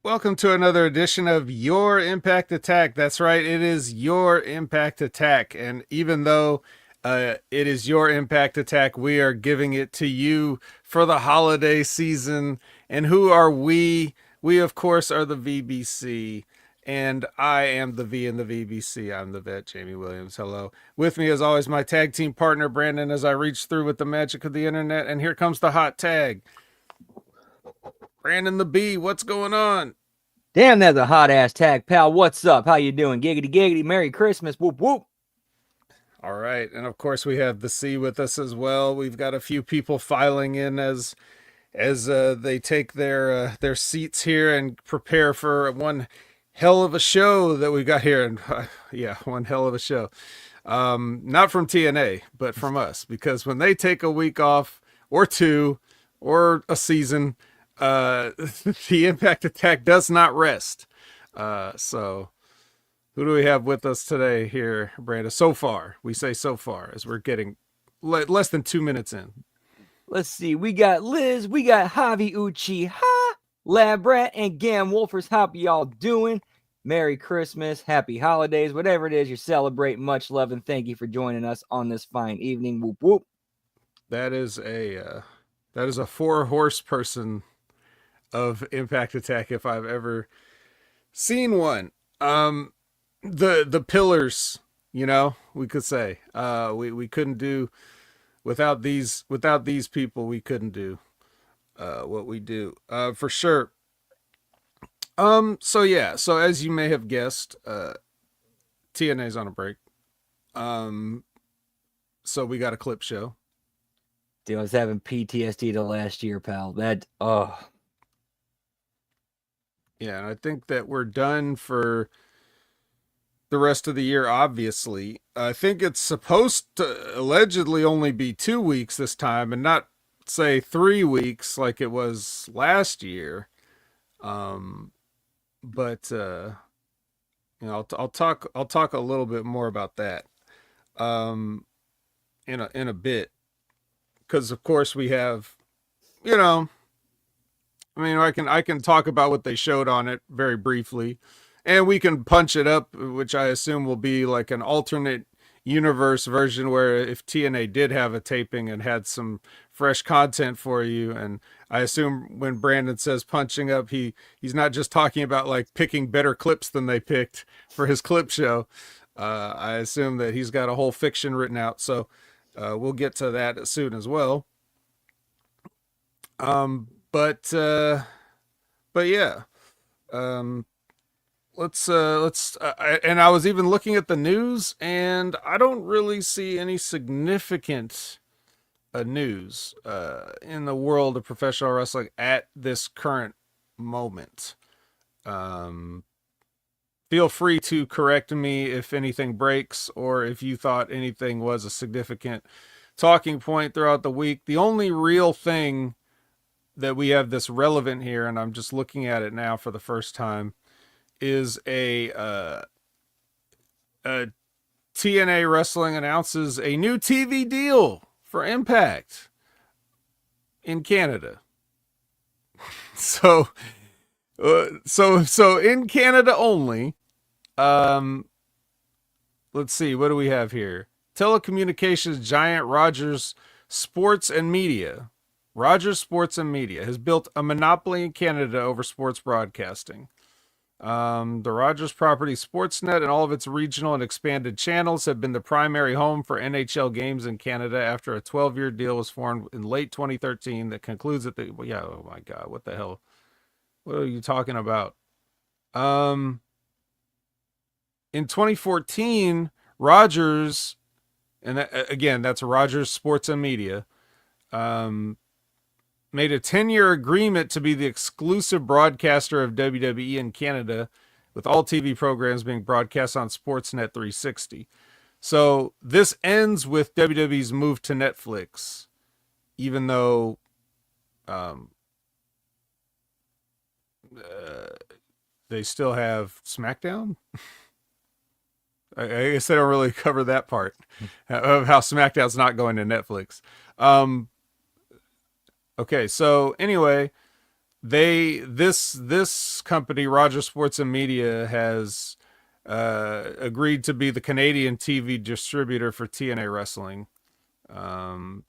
Welcome to another edition of Your Impact Attack. That's right, it is Your Impact Attack. And even though it is Your Impact Attack, we are giving it to you for the holiday season. And who are we? We, of course, are the VBC. And I am the V in the VBC. I'm the vet, Jamie Williams. Hello. With me, as always, my tag team partner, Brandon, as I reach through with the magic of the internet. And here comes the hot tag. Brandon the B, what's going on? Damn, that's a hot ass tag, pal. What's up? How you doing? Giggity giggity. Merry Christmas. Whoop whoop. All right, and of course we have the C with us as well. We've got a few people filing in as they take their seats here and prepare for one hell of a show that we got here. And yeah, one hell of a show. Not from TNA, but from us, because when they take a week off or two or a season, the Impact Attack does not rest. So who do we have with us today here, Brandon? So far, we say so far, as we're getting less than 2 minutes in. Let's see. We got Liz. We got Javi Uchiha, Labrat, and Gam Wolfers. How y'all doing? Merry Christmas, happy holidays, whatever it is you celebrate. Much love and thank you for joining us on this fine evening. Whoop whoop. That is a 4-horse person of Impact Attack if I've ever seen one. The pillars, we could say. We couldn't do without these people. We couldn't do what we do for sure. So as you may have guessed, TNA's on a break. So we got a clip show. Dude, I was having PTSD the last year, pal. Yeah, and I think that we're done for the rest of the year, obviously. I think it's supposed to allegedly only be 2 weeks this time and not, say, 3 weeks like it was last year. But I'll talk a little bit more about that in a bit, because of course we have, I can talk about what they showed on it very briefly, and we can punch it up, which I assume will be like an alternate universe version where if TNA did have a taping and had some fresh content for you. And I assume when Brandon says punching up, he's not just talking about like picking better clips than they picked for his clip show. I assume that he's got a whole fiction written out. So we'll get to that soon as well. But yeah. Let's and I was even looking at the news, and I don't really see any significant news in the world of professional wrestling at this current moment. Feel free to correct me if anything breaks, or if you thought anything was a significant talking point throughout the week. The only real thing that we have that's relevant here, and I'm just looking at it now for the first time, is a TNA Wrestling announces a new TV deal for Impact in Canada. So in Canada only. Let's see, what do we have here? Telecommunications giant Rogers Sports and Media. Rogers Sports and Media has built a monopoly in Canada over sports broadcasting. The Rogers property Sportsnet and all of its regional and expanded channels have been the primary home for NHL games in Canada after a 12-year deal was formed in late 2013 that concludes at the... Yeah, oh my God, what the hell? What are you talking about? In 2014, Rogers, and again, that's Rogers Sports and Media, made a 10-year agreement to be the exclusive broadcaster of WWE in Canada, with all TV programs being broadcast on Sportsnet 360. So this ends with WWE's move to Netflix, even though they still have SmackDown. I guess they don't really cover that part of how SmackDown's not going to Netflix. Okay, so anyway, this company, Rogers Sports and Media, has agreed to be the Canadian TV distributor for TNA Wrestling, um,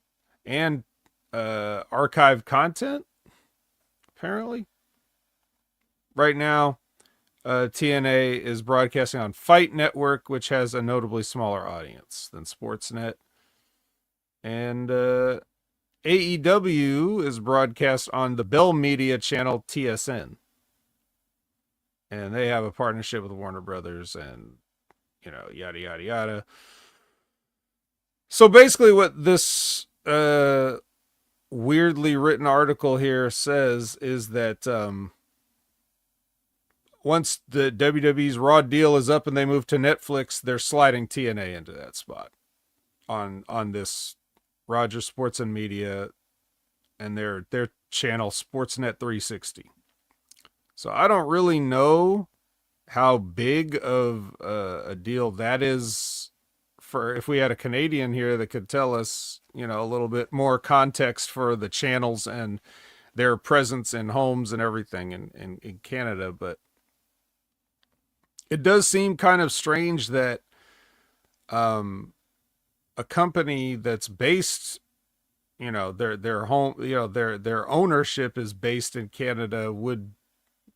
and archive content. Apparently, right now, TNA is broadcasting on Fight Network, which has a notably smaller audience than Sportsnet, and AEW is broadcast on the Bell Media channel TSN, and they have a partnership with Warner Brothers, and yada yada yada. So basically, what this weirdly written article here says is that once the WWE's Raw deal is up and they move to Netflix, they're sliding TNA into that spot on this Rogers Sports and Media and their channel Sportsnet 360. So I don't really know how big of a deal that is for if we had a Canadian here that could tell us, a little bit more context for the channels and their presence in homes and everything in Canada. But it does seem kind of strange that a company that's based, their home, their ownership is based in Canada would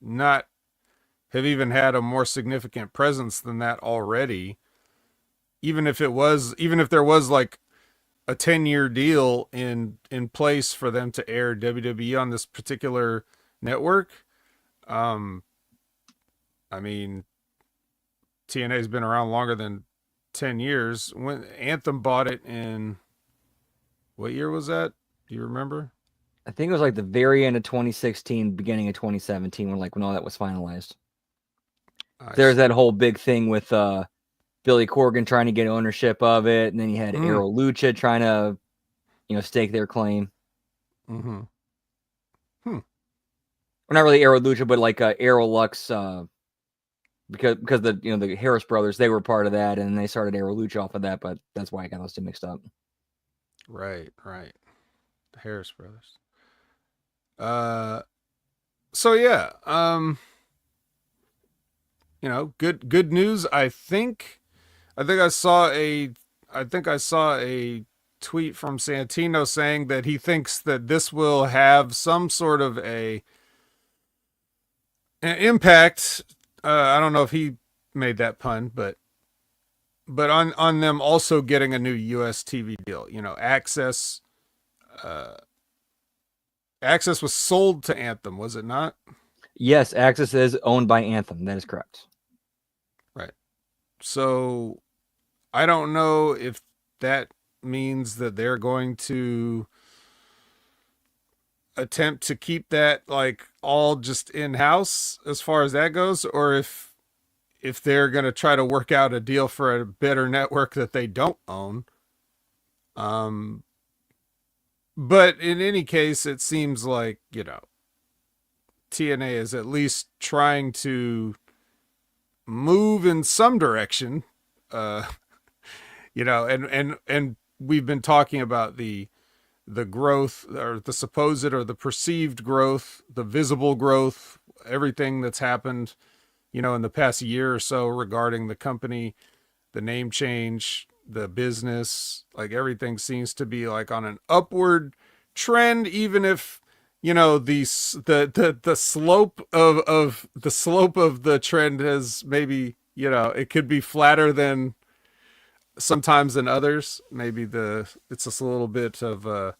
not have even had a more significant presence than that already. Even if there was like a 10-year deal in place for them to air WWE on this particular network. I mean, TNA's been around longer than 10 years. When Anthem bought it in, what year was that? Do you remember? I think it was like the very end of 2016, beginning of 2017, when all that was finalized. There's that whole big thing with Billy Corgan trying to get ownership of it, and then you had Aero Lucha trying to, stake their claim. Mm-hmm. Well, not really Aero Lucha, but like Aero Lux, because the Harris brothers, they were part of that, and they started Aero Lucha off of that. But that's why I got those two mixed up. Right. The Harris brothers. So yeah, good news. I think I saw a tweet from Santino saying that he thinks that this will have some sort of an impact. I don't know if he made that pun, but on them also getting a new US TV deal. Access was sold to Anthem, was it not? Yes, Access is owned by Anthem. That is correct. Right. So I don't know if that means that they're going to attempt to keep that like all just in-house as far as that goes, or if they're going to try to work out a deal for a better network that they don't own. But in any case, it seems like, TNA is at least trying to move in some direction. And we've been talking about the growth, or the supposed or the perceived growth, the visible growth, everything that's happened, in the past year or so regarding the company, the name change, the business, like everything seems to be like on an upward trend, even if the slope of the trend has maybe, it could be flatter than sometimes than others. Maybe it's just a little bit of a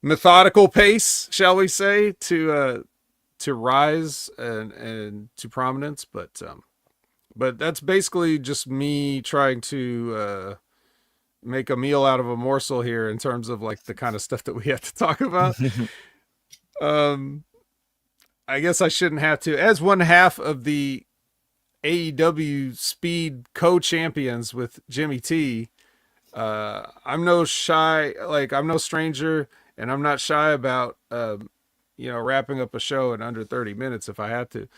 methodical pace, shall we say, to rise and to prominence, but that's basically just me trying to make a meal out of a morsel here in terms of like the kind of stuff that we have to talk about. I guess I shouldn't have to. As one half of the AEW Speed co-champions with Jimmy T, I'm no stranger, and I'm not shy about wrapping up a show in under 30 minutes if I have to.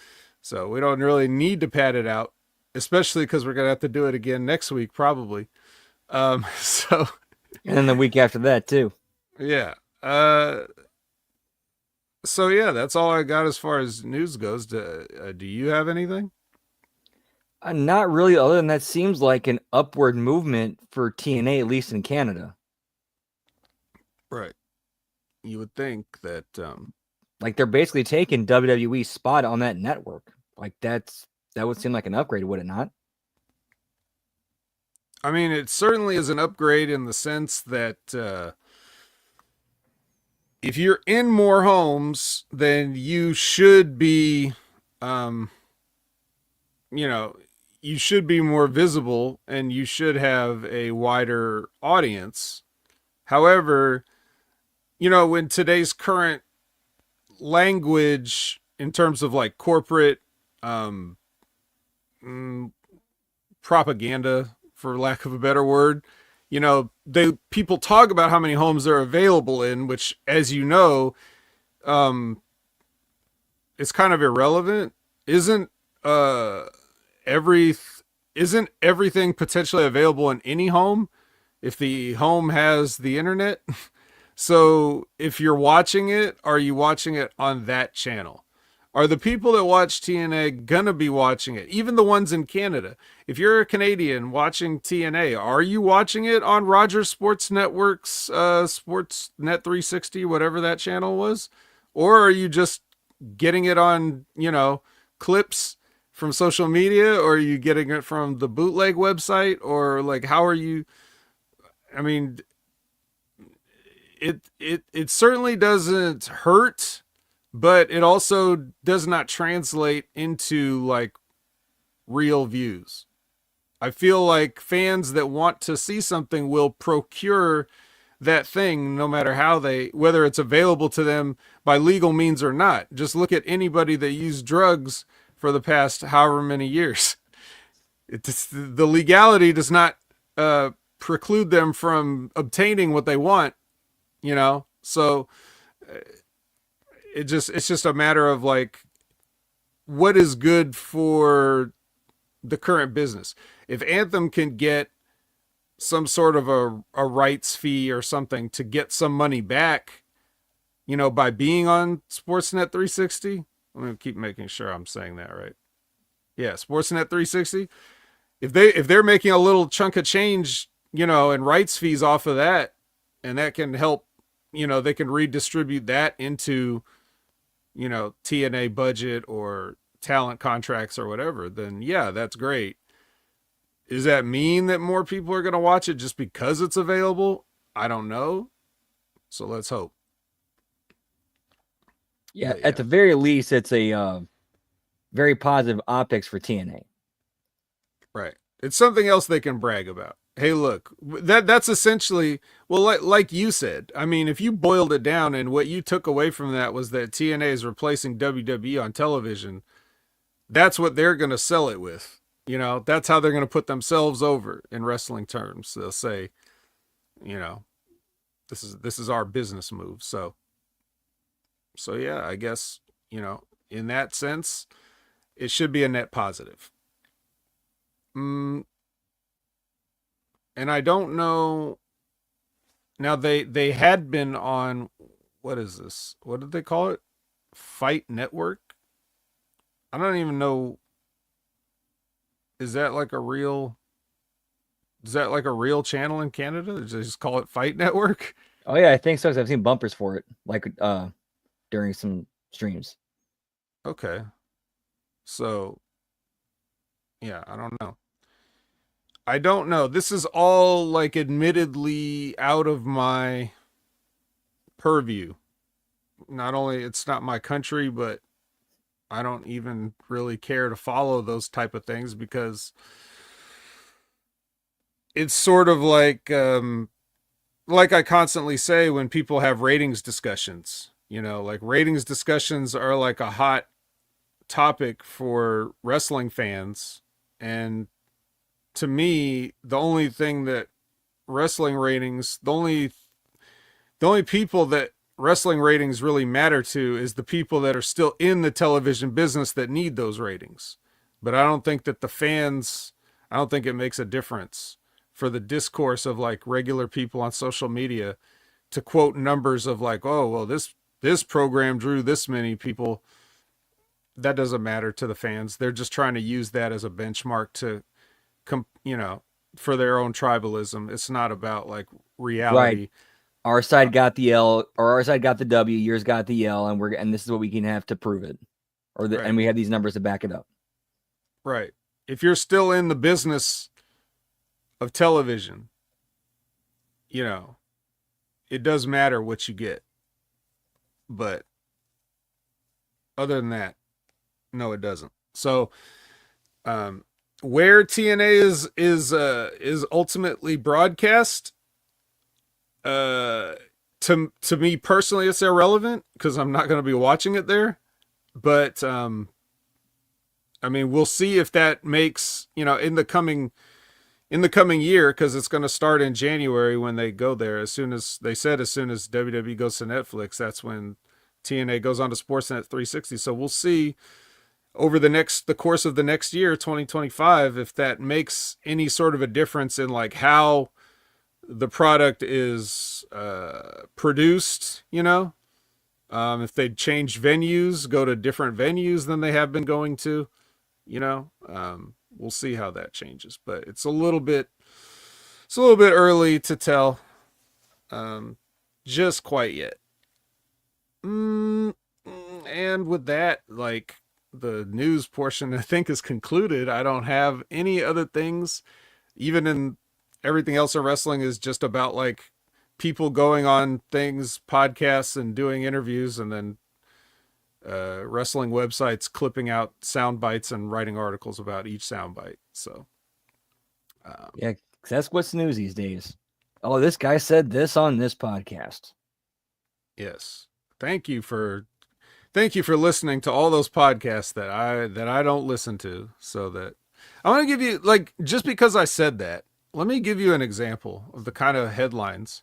So we don't really need to pad it out, especially because we're gonna have to do it again next week probably. So and then the week after that too. Yeah. So yeah, that's all I got as far as news goes. Do you have anything? Not really, other than that seems like an upward movement for TNA, at least in Canada. Right. You would think that Like they're basically taking WWE's spot on that network. Like that would seem like an upgrade, would it not? I mean, it certainly is an upgrade in the sense that if you're in more homes, then you should be, um, you know, you should be more visible and you should have a wider audience. However, in today's current language, in terms of like corporate um, mm, propaganda, for lack of a better word, they people talk about how many homes they're available in, which, as you know, um, it's kind of irrelevant. Isn't every isn't everything potentially available in any home if the home has the internet? So if you're watching it, are you watching it on that channel? Are the people that watch TNA gonna be watching it? Even the ones in Canada. If you're a Canadian watching TNA, are you watching it on Rogers Sports Network's Sportsnet 360, whatever that channel was? Or are you just getting it on, clips from social media, or are you getting it from the bootleg website? Or like how are you I mean, it certainly doesn't hurt, but it also does not translate into like real views. I feel like fans that want to see something will procure that thing no matter whether it's available to them by legal means or not. Just look at anybody that used drugs for the past however many years. The legality does not preclude them from obtaining what they want, so it's just a matter of like what is good for the current business. If Anthem can get some sort of a rights fee or something to get some money back, by being on Sportsnet 360. I'm gonna keep making sure I'm saying that right. Yeah, Sportsnet 360. If they're making a little chunk of change, and rights fees off of that, and that can help, they can redistribute that into, TNA budget or talent contracts or whatever, then yeah, that's great. Does that mean that more people are going to watch it just because it's available? I don't know. So let's hope. Yeah, But at yeah, the very least, it's a very positive optics for TNA. right. It's something else they can brag about. Hey, look, that's essentially, well, like you said. I mean, if you boiled it down and what you took away from that was that TNA is replacing WWE on television, that's what they're going to sell it with. That's how they're going to put themselves over in wrestling terms. They'll say, you know, this is our business move. So yeah, I guess, in that sense, it should be a net positive. Mm, and I don't know. Now they had been on, what is this? What did they call it? Fight Network. I don't even know. Is that like a real? Is that like a real channel in Canada? Or just call it Fight Network? Oh yeah, I think so. 'Cause I've seen bumpers for it, like during some streams. Okay. So yeah, I don't know. This is all like admittedly out of my purview. Not only it's not my country, but I don't even really care to follow those type of things because it's sort of like I constantly say when people have ratings discussions, like ratings discussions are like a hot topic for wrestling fans. And to me, the only thing that wrestling ratings, the only people that wrestling ratings really matter to is the people that are still in the television business that need those ratings. But I don't think it makes a difference for the discourse of like regular people on social media to quote numbers of like, oh, well, this this program drew this many people. That doesn't matter to the fans. They're just trying to use that as a benchmark to, for their own tribalism. It's not about like Right. reality. Our side got the L, or our side got the W. Yours got the L, and this is what we can have to prove it, Right. and we have these numbers to back it up. Right. If you're still in the business of television, it does matter what you get. But other than that, no, it doesn't. So, where TNA is ultimately broadcast, to me personally, it's irrelevant because I'm not going to be watching it there. But I mean, we'll see if that makes in the coming year, because it's going to start in January when they go there. As soon as WWE goes to Netflix, that's when TNA goes on to Sportsnet 360. So we'll see over the course of the next year, 2025, if that makes any sort of a difference in like how the product is produced. If they change venues, go to different venues than they have been going to. We'll see how that changes, but it's a little bit early to tell, just quite yet. And with that, like, the news portion, I think, is concluded. I don't have any other things. Even in everything else in wrestling is just about like people going on things, podcasts, and doing interviews, and then wrestling websites clipping out sound bites and writing articles about each sound bite. So yeah, that's what's news these days. Oh, this guy said this on this podcast. Yes. Thank you for listening to all those podcasts that I don't listen to. So that I want to give you, like, just because I said that, let me give you an example of the kind of headlines.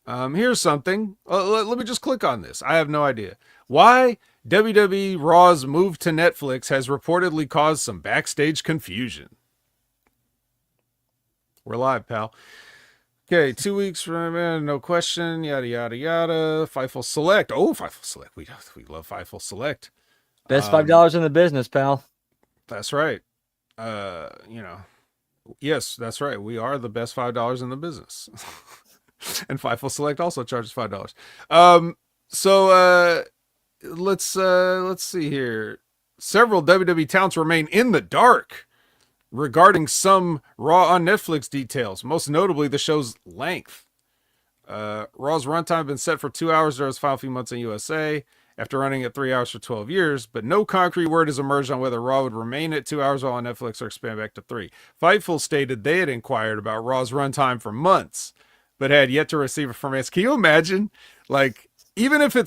Here's something. Let me just click on this. I have no idea. Why WWE Raw's move to Netflix has reportedly caused some backstage confusion. We're live, pal. Okay, 2 weeks from no question. Yada yada yada. Fightful Select. Oh, Fightful Select. We love Fightful Select. Best $5 in the business, pal. That's right. Yes, that's right. We are the best $5 in the business. And Fightful Select also charges $5. So let's see here. Several WWE talents remain in the dark regarding some Raw on Netflix details, most notably the show's length. Raw's runtime has been set for 2 hours during its final few months in USA, after running at 3 hours for 12 years, but no concrete word has emerged on whether Raw would remain at 2 hours while on Netflix or expand back to 3. Fightful stated they had inquired about Raw's runtime for months, but had yet to receive a firm answer. Can you imagine? Like, even if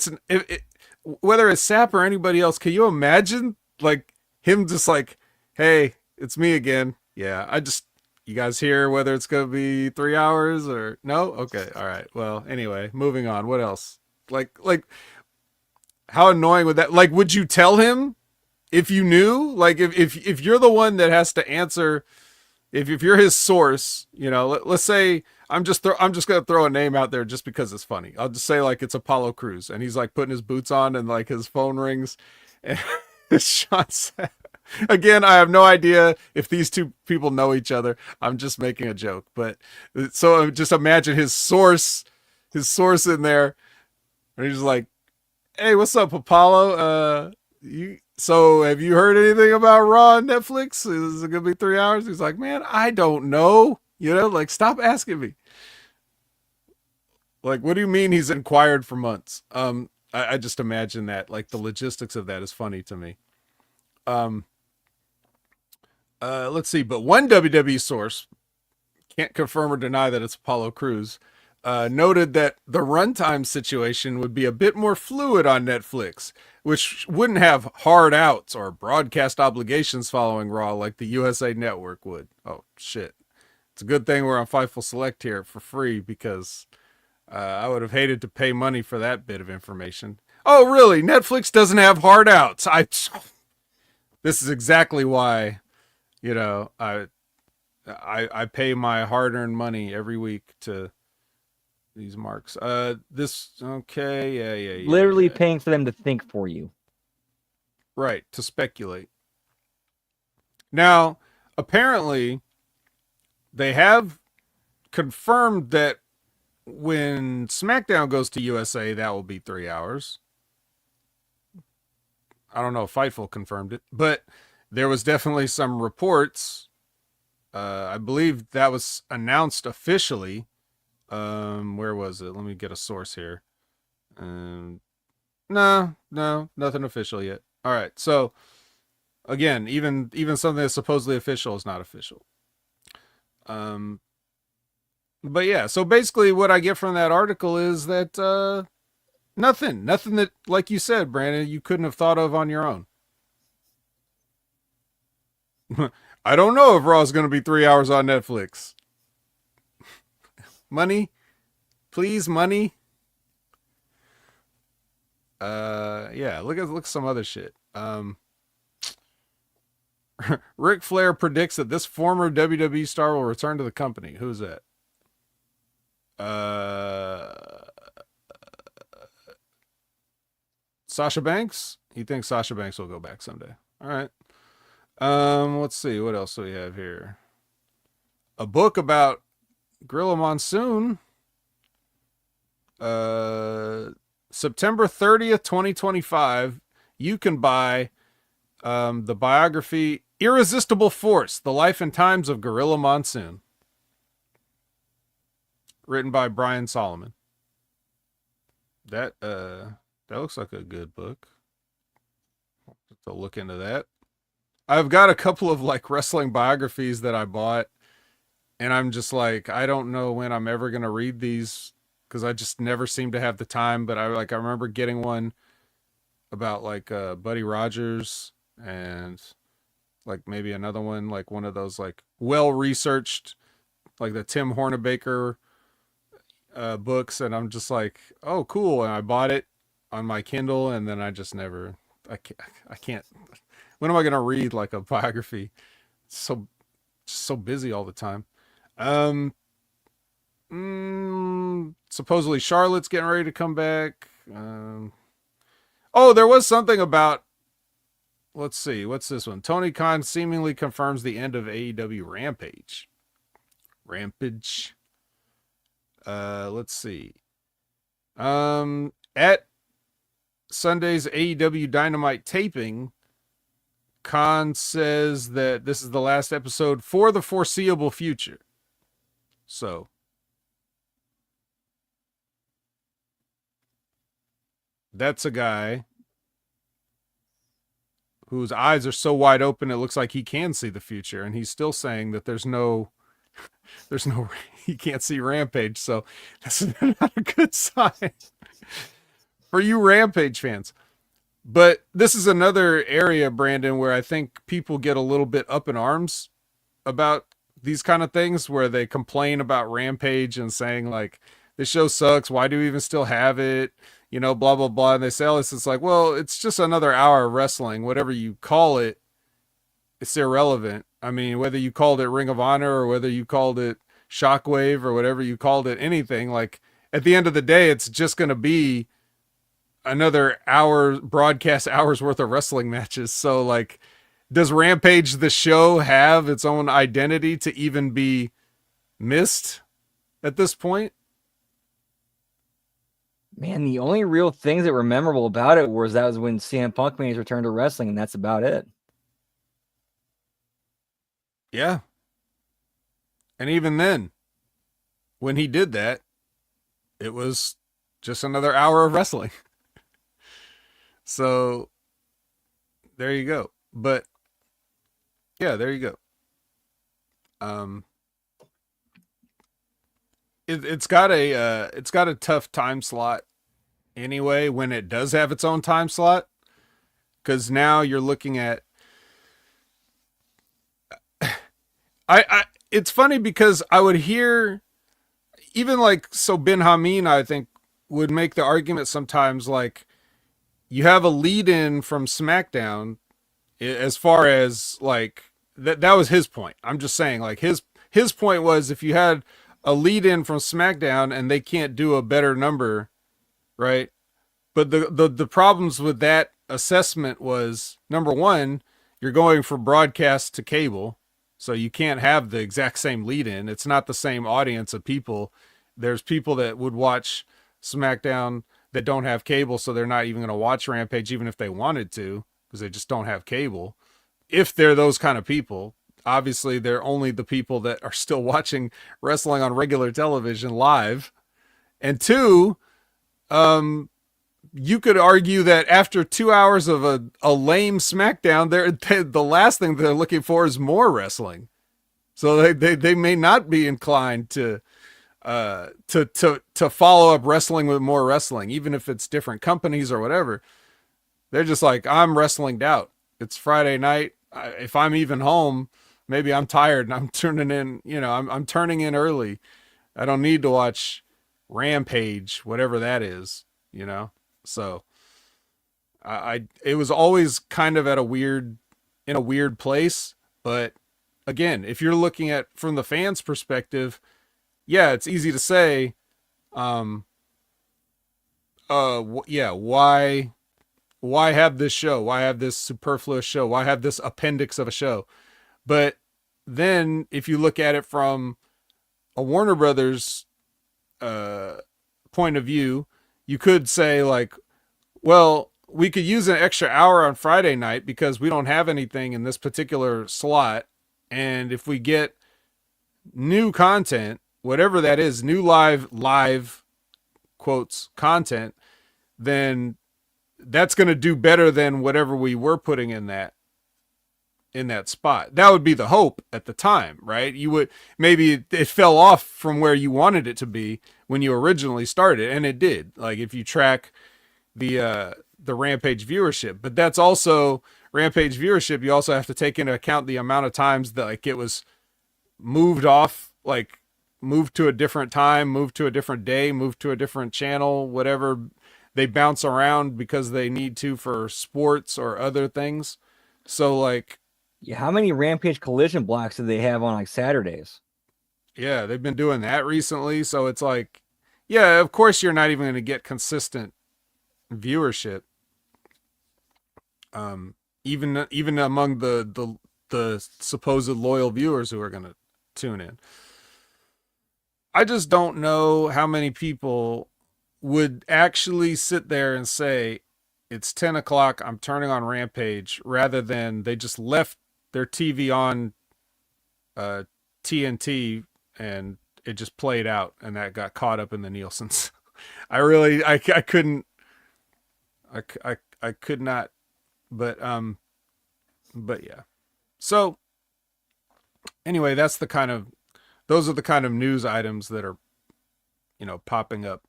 whether it's Sap or anybody else, can you imagine, like, him just like, hey, it's me again. Yeah, you guys hear whether it's going to be 3 hours or no? Okay, all right. Well, anyway, moving on. What else? Like, how annoying would that? Like, would you tell him if you knew? Like, if you're the one that has to answer, if you're his source, let's say I'm just gonna throw a name out there just because it's funny. I'll just say like it's Apollo Crews, and he's like putting his boots on, and like his phone rings, and Sean said, again, I have no idea if these two people know each other. I'm just making a joke, but so just imagine his source in there, and he's like, hey, what's up, Apollo? So have you heard anything about Raw on Netflix? Is it gonna be 3 hours? He's like, man, I don't know. Like, stop asking me. Like, what do you mean he's inquired for months? I just imagine that, like, the logistics of that is funny to me. Let's see, but one WWE source, can't confirm or deny that it's Apollo Crews, noted that the runtime situation would be a bit more fluid on Netflix, which wouldn't have hard outs or broadcast obligations following Raw like the USA Network would. Oh, shit. It's a good thing we're on Fightful Select here for free, because I would have hated to pay money for that bit of information. Oh, really? Netflix doesn't have hard outs. This is exactly why, I pay my hard-earned money every week to these marks. This okay, Literally yeah. paying for them to think for you. Right, to speculate. Now, apparently, they have confirmed that when SmackDown goes to USA, that will be 3 hours. I don't know if Fightful confirmed it, but there was definitely some reports. I believe that was announced officially. Where was it? Let me get a source here. No, nothing official yet. All right, so again, even something that's supposedly official is not official. Um, but yeah, so basically, what I get from that article is that nothing that, like you said, Brandon, you couldn't have thought of on your own. I don't know if Raw is going to be 3 hours on Netflix. Money, please, money. Yeah, look some other shit. Ric Flair predicts that this former WWE star will return to the company. Who's that? Sasha Banks. He thinks Sasha Banks will go back someday. All right. Let's see what else do we have here. A book about Gorilla Monsoon. September 30th, 2025. You can buy the biography Irresistible Force: The Life and Times of Gorilla Monsoon, written by Brian Solomon. That looks like a good book. To look into that. I've got a couple of like wrestling biographies that I bought, and I'm just like, I don't know when I'm ever gonna read these because I just never seem to have the time. But I remember getting one about like Buddy Rogers, and like maybe another one like one of those like well researched like the Tim Hornabaker books, and I'm just like, oh cool, and I bought it on my Kindle, and then I just never I can't when am I gonna read like a biography? So busy all the time. Um Supposedly Charlotte's getting ready to come back. Oh, there was something about, let's see, what's this one? Tony Khan seemingly confirms the end of AEW Rampage. Let's see. At Sunday's AEW Dynamite taping, Khan says that this is the last episode for the foreseeable future. So that's a guy whose eyes are so wide open it looks like he can see the future, and he's still saying that there's no he can't see Rampage. So that's not a good sign for you Rampage fans. But this is another area, Brandon, where I think people get a little bit up in arms about these kind of things, where they complain about Rampage and saying like, this show sucks, why do we even still have it, you know, blah blah blah. And they say all this, it's like, well, it's just another hour of wrestling, whatever you call it, it's irrelevant. I mean, whether you called it Ring of Honor or whether you called it Shockwave or whatever you called it, anything, like at the end of the day, it's just going to be another hour, broadcast hours worth of wrestling matches. So like, does Rampage the show have its own identity to even be missed at this point? Man, the only real things that were memorable about it was that was when CM Punk made his return to wrestling, and that's about it. Yeah. And even then, when he did that, it was just another hour of wrestling. So there you go. But yeah, there you go. It's got a tough time slot anyway when it does have its own time slot, because now you're looking at I it's funny because I would hear even like, so Ben Hameen I think would make the argument sometimes like, you have a lead in from SmackDown as far as like that was his point. I'm just saying like his point was, if you had a lead in from SmackDown and they can't do a better number, right? But the problems with that assessment was, number one, you're going from broadcast to cable, so you can't have the exact same lead in. It's not the same audience of people. There's people that would watch SmackDown that don't have cable, so they're not even going to watch Rampage even if they wanted to, because they just don't have cable. If they're those kind of people, obviously they're only the people that are still watching wrestling on regular television live. And two, um, you could argue that after 2 hours of a lame SmackDown, the last thing they're looking for is more wrestling. So they may not be inclined to follow up wrestling with more wrestling, even if it's different companies or whatever. They're just like, I'm wrestling out. It's Friday night. If I'm even home, maybe I'm tired and I'm turning in. I'm turning in early. I don't need to watch Rampage, whatever that is. So it was always kind of in a weird place. But again, if you're looking at from the fans' perspective, yeah, it's easy to say, um, yeah, why have this show? Why have this superfluous show? Why have this appendix of a show? But then if you look at it from a Warner Brothers uh, point of view, you could say like, well, we could use an extra hour on Friday night because we don't have anything in this particular slot, and if we get new content, whatever that is, new live quotes content, then that's going to do better than whatever we were putting in that spot. That would be the hope at the time, right? You would maybe it fell off from where you wanted it to be when you originally started, and it did. Like if you track the Rampage viewership, but that's also Rampage viewership. You also have to take into account the amount of times that like it was moved off, like moved to a different time, moved to a different day, moved to a different channel, whatever. They bounce around because they need to for sports or other things. So like, Yeah, how many Rampage collision blocks do they have on like Saturdays? yeah, they've been doing that recently. So it's like, yeah, of course you're not even going to get consistent viewership. Even among the supposed loyal viewers who are going to tune in. I just don't know how many people would actually sit there and say, it's 10 o'clock, I'm turning on Rampage, rather than they just left their TV on uh, TNT and it just played out and that got caught up in the Nielsen's. I couldn't, I could not, but, but yeah. So anyway, those are the kind of news items that are, popping up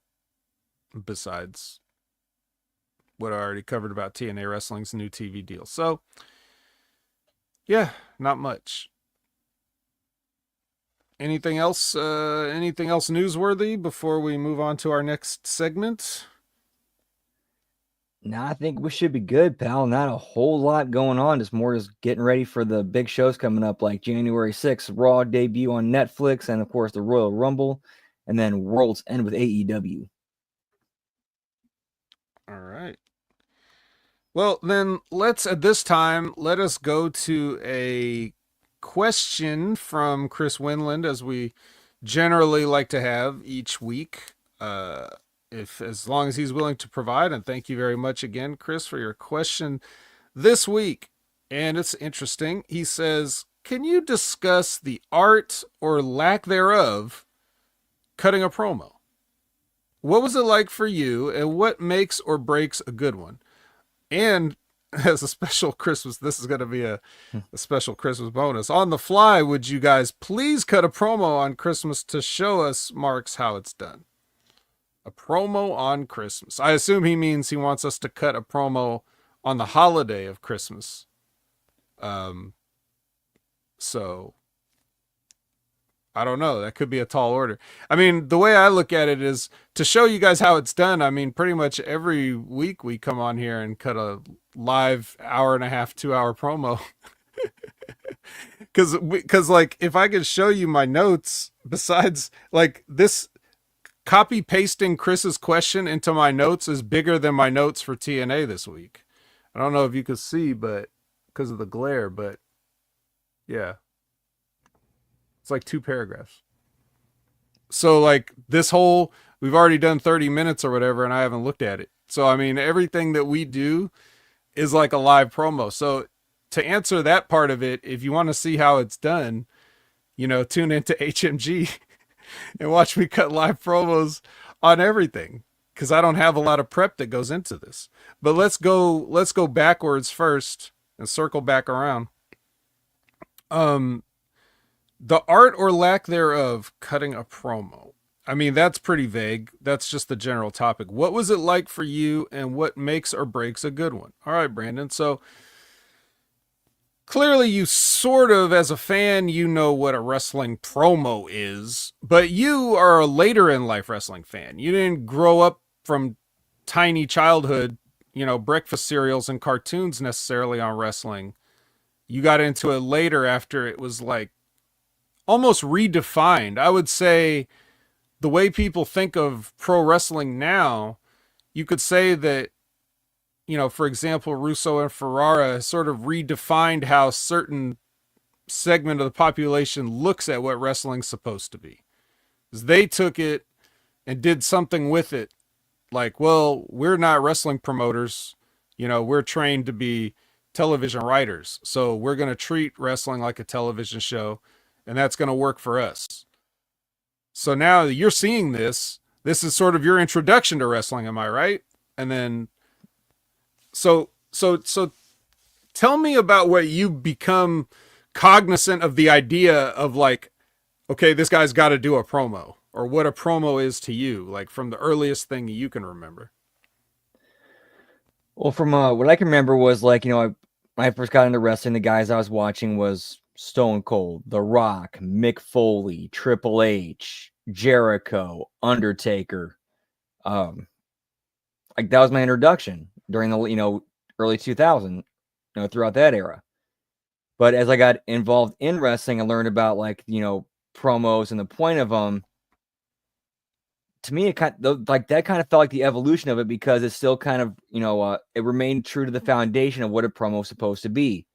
besides what I already covered about TNA Wrestling's new TV deal. So, yeah, not much. Anything else? Anything else newsworthy before we move on to our next segment? No, I think we should be good, pal. Not a whole lot going on. Just getting ready for the big shows coming up, like January 6th, Raw debut on Netflix, and of course the Royal Rumble, and then World's End with AEW. All right. Well, then at this time, let us go to a question from Chris Winland, as we generally like to have each week. If as long as he's willing to provide, and thank you very much again, Chris, for your question this week. And it's interesting. He says, can you discuss the art or lack thereof cutting a promo? What was it like for you, and what makes or breaks a good one? And as a special Christmas, this is going to be a special Christmas bonus. On the fly, would you guys please cut a promo on Christmas to show us, Marks, how it's done? A promo on Christmas. I assume he means he wants us to cut a promo on the holiday of Christmas. So I don't know. That could be a tall order. I mean, the way I look at it is to show you guys how it's done. I mean, pretty much every week we come on here and cut a live hour and a half, 2 hour promo. because like if I could show you my notes, besides like this, copy pasting Chris's question into my notes is bigger than my notes for TNA this week. I don't know if you could see, but because of the glare, but yeah, it's like 2 paragraphs. So like this whole, we've already done 30 minutes or whatever, and I haven't looked at it. So I mean, everything that we do is like a live promo. So to answer that part of it, if you want to see how it's done, tune into HMG and watch me cut live promos on everything, because I don't have a lot of prep that goes into this. But let's go backwards first and circle back around. The art or lack thereof cutting a promo. I mean, that's pretty vague. That's just the general topic. What was it like for you, and what makes or breaks a good one? All right, Brandon. So clearly you sort of, as a fan, you know what a wrestling promo is, but you are a later in life wrestling fan. You didn't grow up from tiny childhood, breakfast cereals and cartoons necessarily on wrestling. You got into it later, after it was like almost redefined. I would say the way people think of pro wrestling now, you could say that, for example, Russo and Ferrara sort of redefined how certain segment of the population looks at what wrestling's supposed to be. They took it and did something with it. Like, well, we're not wrestling promoters. We're trained to be television writers. So we're going to treat wrestling like a television show, and that's going to work for us. So now you're seeing this. This is sort of your introduction to wrestling, am I right? And then so tell me about what you become cognizant of the idea of, like, okay, this guy's got to do a promo, or what a promo is to you, like from the earliest thing you can remember. Well, from what I can remember was like, when I first got into wrestling, the guys I was watching was Stone Cold, The Rock, Mick Foley, Triple H, Jericho, Undertaker. Like that was my introduction during the early 2000, throughout that era. But as I got involved in wrestling, I learned about promos and the point of them. To me, it kind of, like that kind of felt like the evolution of it, because it's still kind of it remained true to the foundation of what a promo is supposed to be: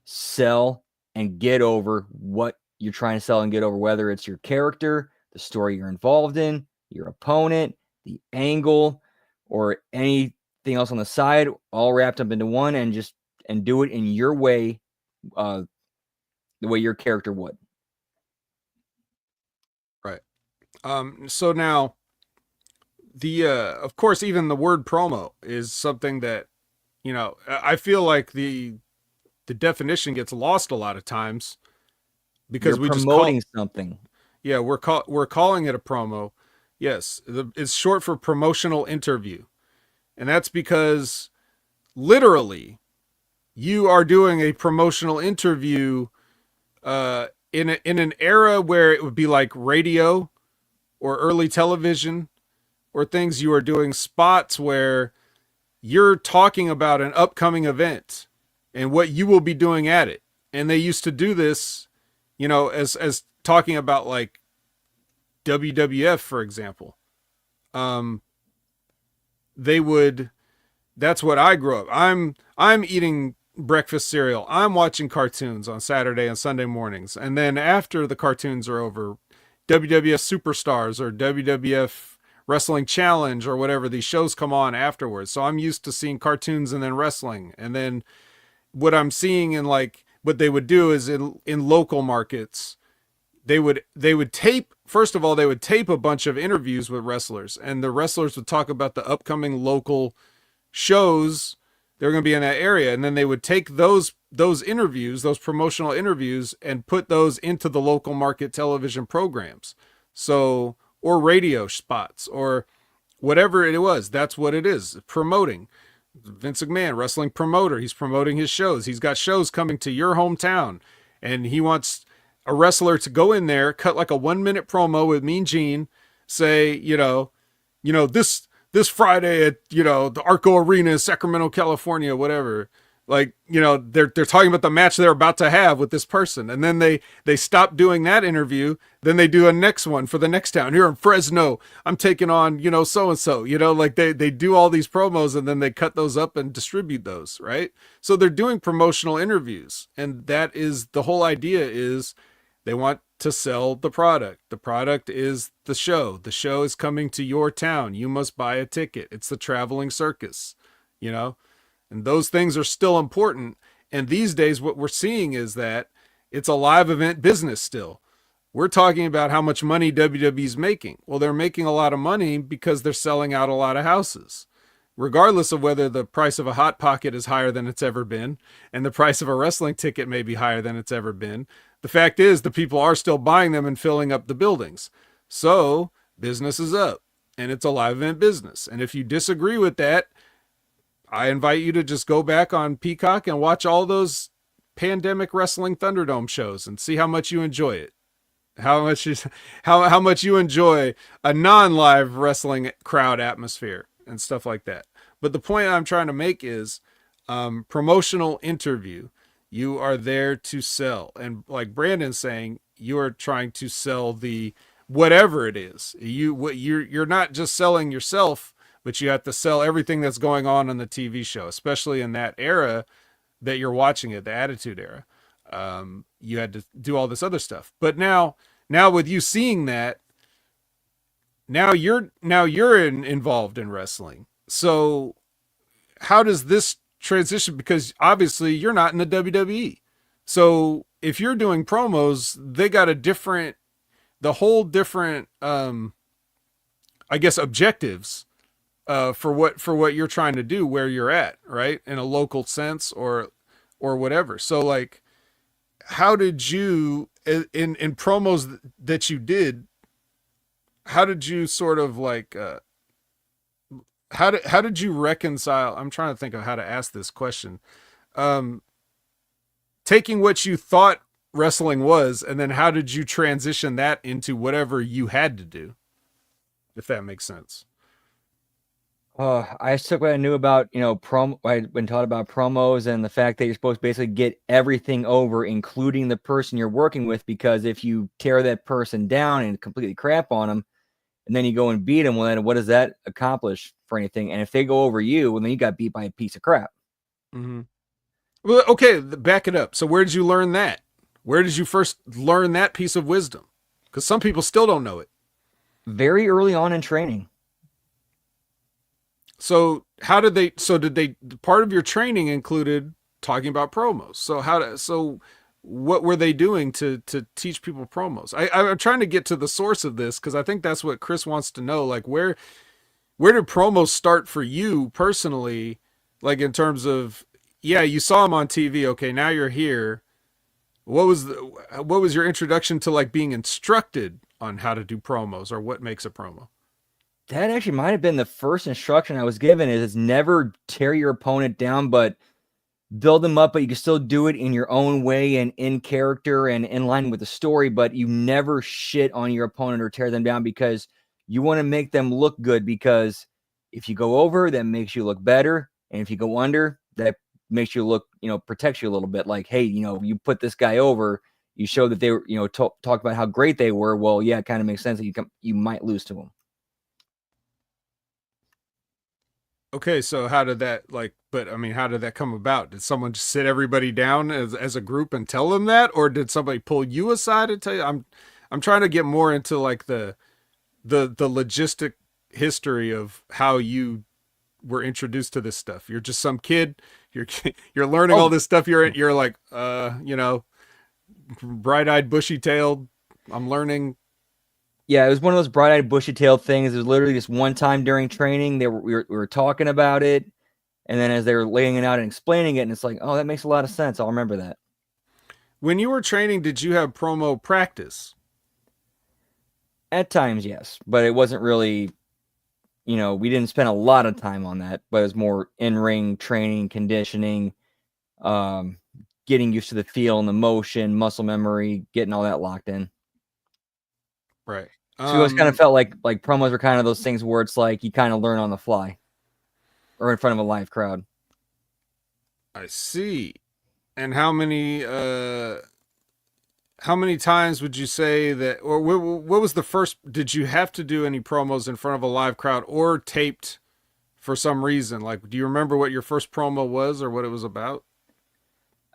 sell and get over what you're trying to sell and get over, whether it's your character, the story you're involved in, your opponent, the angle, or anything else on the side, all wrapped up into one, and do it in your way, the way your character would. Right. So now of course, even the word promo is something that, I feel like the definition gets lost a lot of times, because You're we just promoting something. Yeah, we're calling it a promo. Yes, it's short for promotional interview. And that's because literally you are doing a promotional interview in an era where it would be like radio or early television or things. You are doing spots where you're talking about an upcoming event and what you will be doing at it. And they used to do this, as talking about like WWF, for example. They would, that's what I grew up. I'm eating breakfast cereal. I'm watching cartoons on Saturday and Sunday mornings. And then after the cartoons are over, WWF Superstars or WWF Wrestling Challenge or whatever, these shows come on afterwards. So I'm used to seeing cartoons and then wrestling. And then what I'm seeing in, like, what they would do is in local markets, they would tape, first of all, they would tape a bunch of interviews with wrestlers, and the wrestlers would talk about the upcoming local shows they're going to be in that area. And then they would take those interviews, those promotional interviews, and put those into the local market television programs. So, or radio spots or whatever it was. That's what it is. Promoting. Vince McMahon, wrestling promoter. He's promoting his shows. He's got shows coming to your hometown, and he wants a wrestler to go in there, cut like a 1-minute promo with Mean Gene, say, this Friday at, the Arco Arena, Sacramento, California, whatever. Like, they're talking about the match they're about to have with this person, and then they stop doing that interview. Then they do a next one for the next town. Here in Fresno, I'm taking on so and so. Like they do all these promos, and then they cut those up and distribute those, right? So they're doing promotional interviews, and that is the whole idea. Is they want to sell the product. The product is the show. The show is coming to your town. You must buy a ticket. It's the traveling circus, you know and those things are still important. And these days, what we're seeing is that it's a live event business still. We're talking about how much money WWE's making. Well, they're making a lot of money because they're selling out a lot of houses, regardless of whether the price of a Hot Pocket is higher than it's ever been and the price of a wrestling ticket may be higher than it's ever been. The fact is, the people are still buying them and filling up the buildings. So business is up, and it's a live event business. And if you disagree with that, I invite you to just go back on Peacock and watch all those pandemic wrestling Thunderdome shows and see how much you enjoy it. How much you enjoy a non-live wrestling crowd atmosphere and stuff like that. But the point I'm trying to make is promotional interview. You are there to sell, and like Brandon's saying, you are trying to sell the whatever it is. You're not just selling yourself, but you have to sell everything that's going on the TV show, especially in that era that you're watching it, the Attitude Era. You had to do all this other stuff. But now with you seeing that, now you're involved in wrestling. So how does this transition? Because obviously you're not in the WWE. So if you're doing promos, they got the whole different, I guess, objectives for what you're trying to do where you're at, right? In a local sense or whatever. So like, how did you in promos that you did? How did you sort of like? How did you reconcile? I'm trying to think of how to ask this question. Um, Taking what you thought wrestling was, and then how did you transition that into whatever you had to do? If that makes sense. I took what I knew about, I'd been taught about promos and the fact that you're supposed to basically get everything over, including the person you're working with, because if you tear that person down and completely crap on them, and then you go and beat them, well, then what does that accomplish for anything? And if they go over you, well, then you got beat by a piece of crap. Mm-hmm. Well, okay, back it up. So where did you learn that? Where did you first learn that piece of wisdom? Because some people still don't know it. Very early on in training. So how did they? So did they? Part of your training included talking about promos. So what were they doing to teach people promos? I'm trying to get to the source of this because I think that's what Chris wants to know. Like where did promos start for you personally? Like in terms of, yeah, you saw him on TV. Okay, now you're here. What was your introduction to like being instructed on how to do promos or what makes a promo? That actually might have been the first instruction I was given is never tear your opponent down, but build them up, but you can still do it in your own way and in character and in line with the story, but you never shit on your opponent or tear them down because you want to make them look good, because if you go over, that makes you look better. And if you go under, that makes you look, protects you a little bit. Like, hey, you put this guy over, you show that they were, talk about how great they were. Well, yeah, it kind of makes sense that you might lose to them. Okay, so how did that like? But I mean, how did that come about? Did someone just sit everybody down as a group and tell them that, or did somebody pull you aside and tell you? I'm trying to get more into like the logistic history of how you were introduced to this stuff. You're just some kid. You're learning all this stuff. You're like bright eyed, bushy tailed. I'm learning. Yeah, it was one of those bright-eyed, bushy-tailed things. It was literally just one time during training. We were talking about it, and then as they were laying it out and explaining it, and it's like, oh, that makes a lot of sense. I'll remember that. When you were training, did you have promo practice? At times, yes, but it wasn't really, we didn't spend a lot of time on that, but it was more in-ring training, conditioning, getting used to the feel and the motion, muscle memory, getting all that locked in. Right. So it always kind of felt like promos were kind of those things where it's like you kind of learn on the fly or in front of a live crowd. I see. And how many times would you say that, or what was the first? Did you have to do any promos in front of a live crowd or taped for some reason? Like, do you remember what your first promo was or what it was about?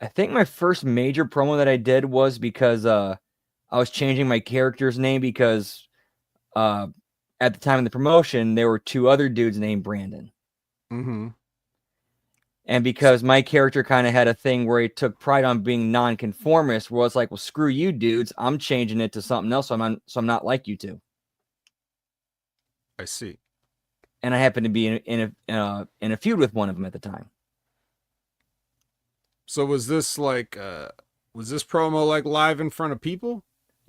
I think my first major promo that I did was because I was changing my character's name because uh, at the time of the promotion there were two other dudes named Brandon. Mm-hmm. And because my character kind of had a thing where he took pride on being nonconformist, where it's like, well, screw you dudes, I'm changing it to something else, so I'm not like you two. I see. And I happened to be in a feud with one of them at the time. So was this promo like live in front of people?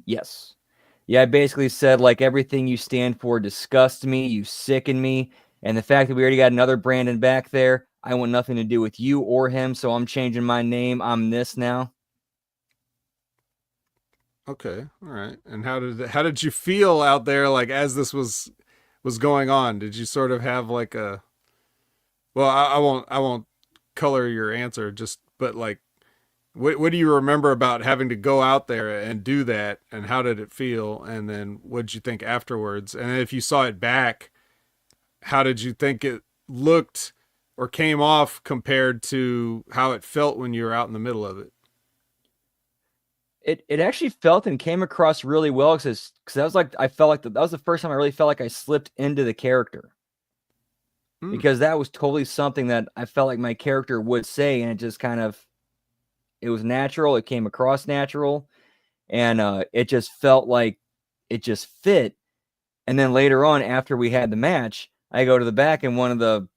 Yes. Yeah, I basically said, like, everything you stand for disgusts me, you sicken me, and the fact that we already got another Brandon back there, I want nothing to do with you or him, so I'm changing my name. I'm this now. Okay, all right. And how did you feel out there like as this was going on? Did you sort of have like a well, I won't color your answer just but like what do you remember about having to go out there and do that and how did it feel and then what did you think afterwards? And if you saw it back, how did you think it looked or came off compared to how it felt when you were out in the middle of it? It actually felt and came across really well because that was like I felt like that was the first time I really felt like I slipped into the character Hmm, because that was totally something that I felt like my character would say, and it just kind of it was natural. It came across natural, and it just felt like it just fit. And then later on, after we had the match, I go to the back, and one of the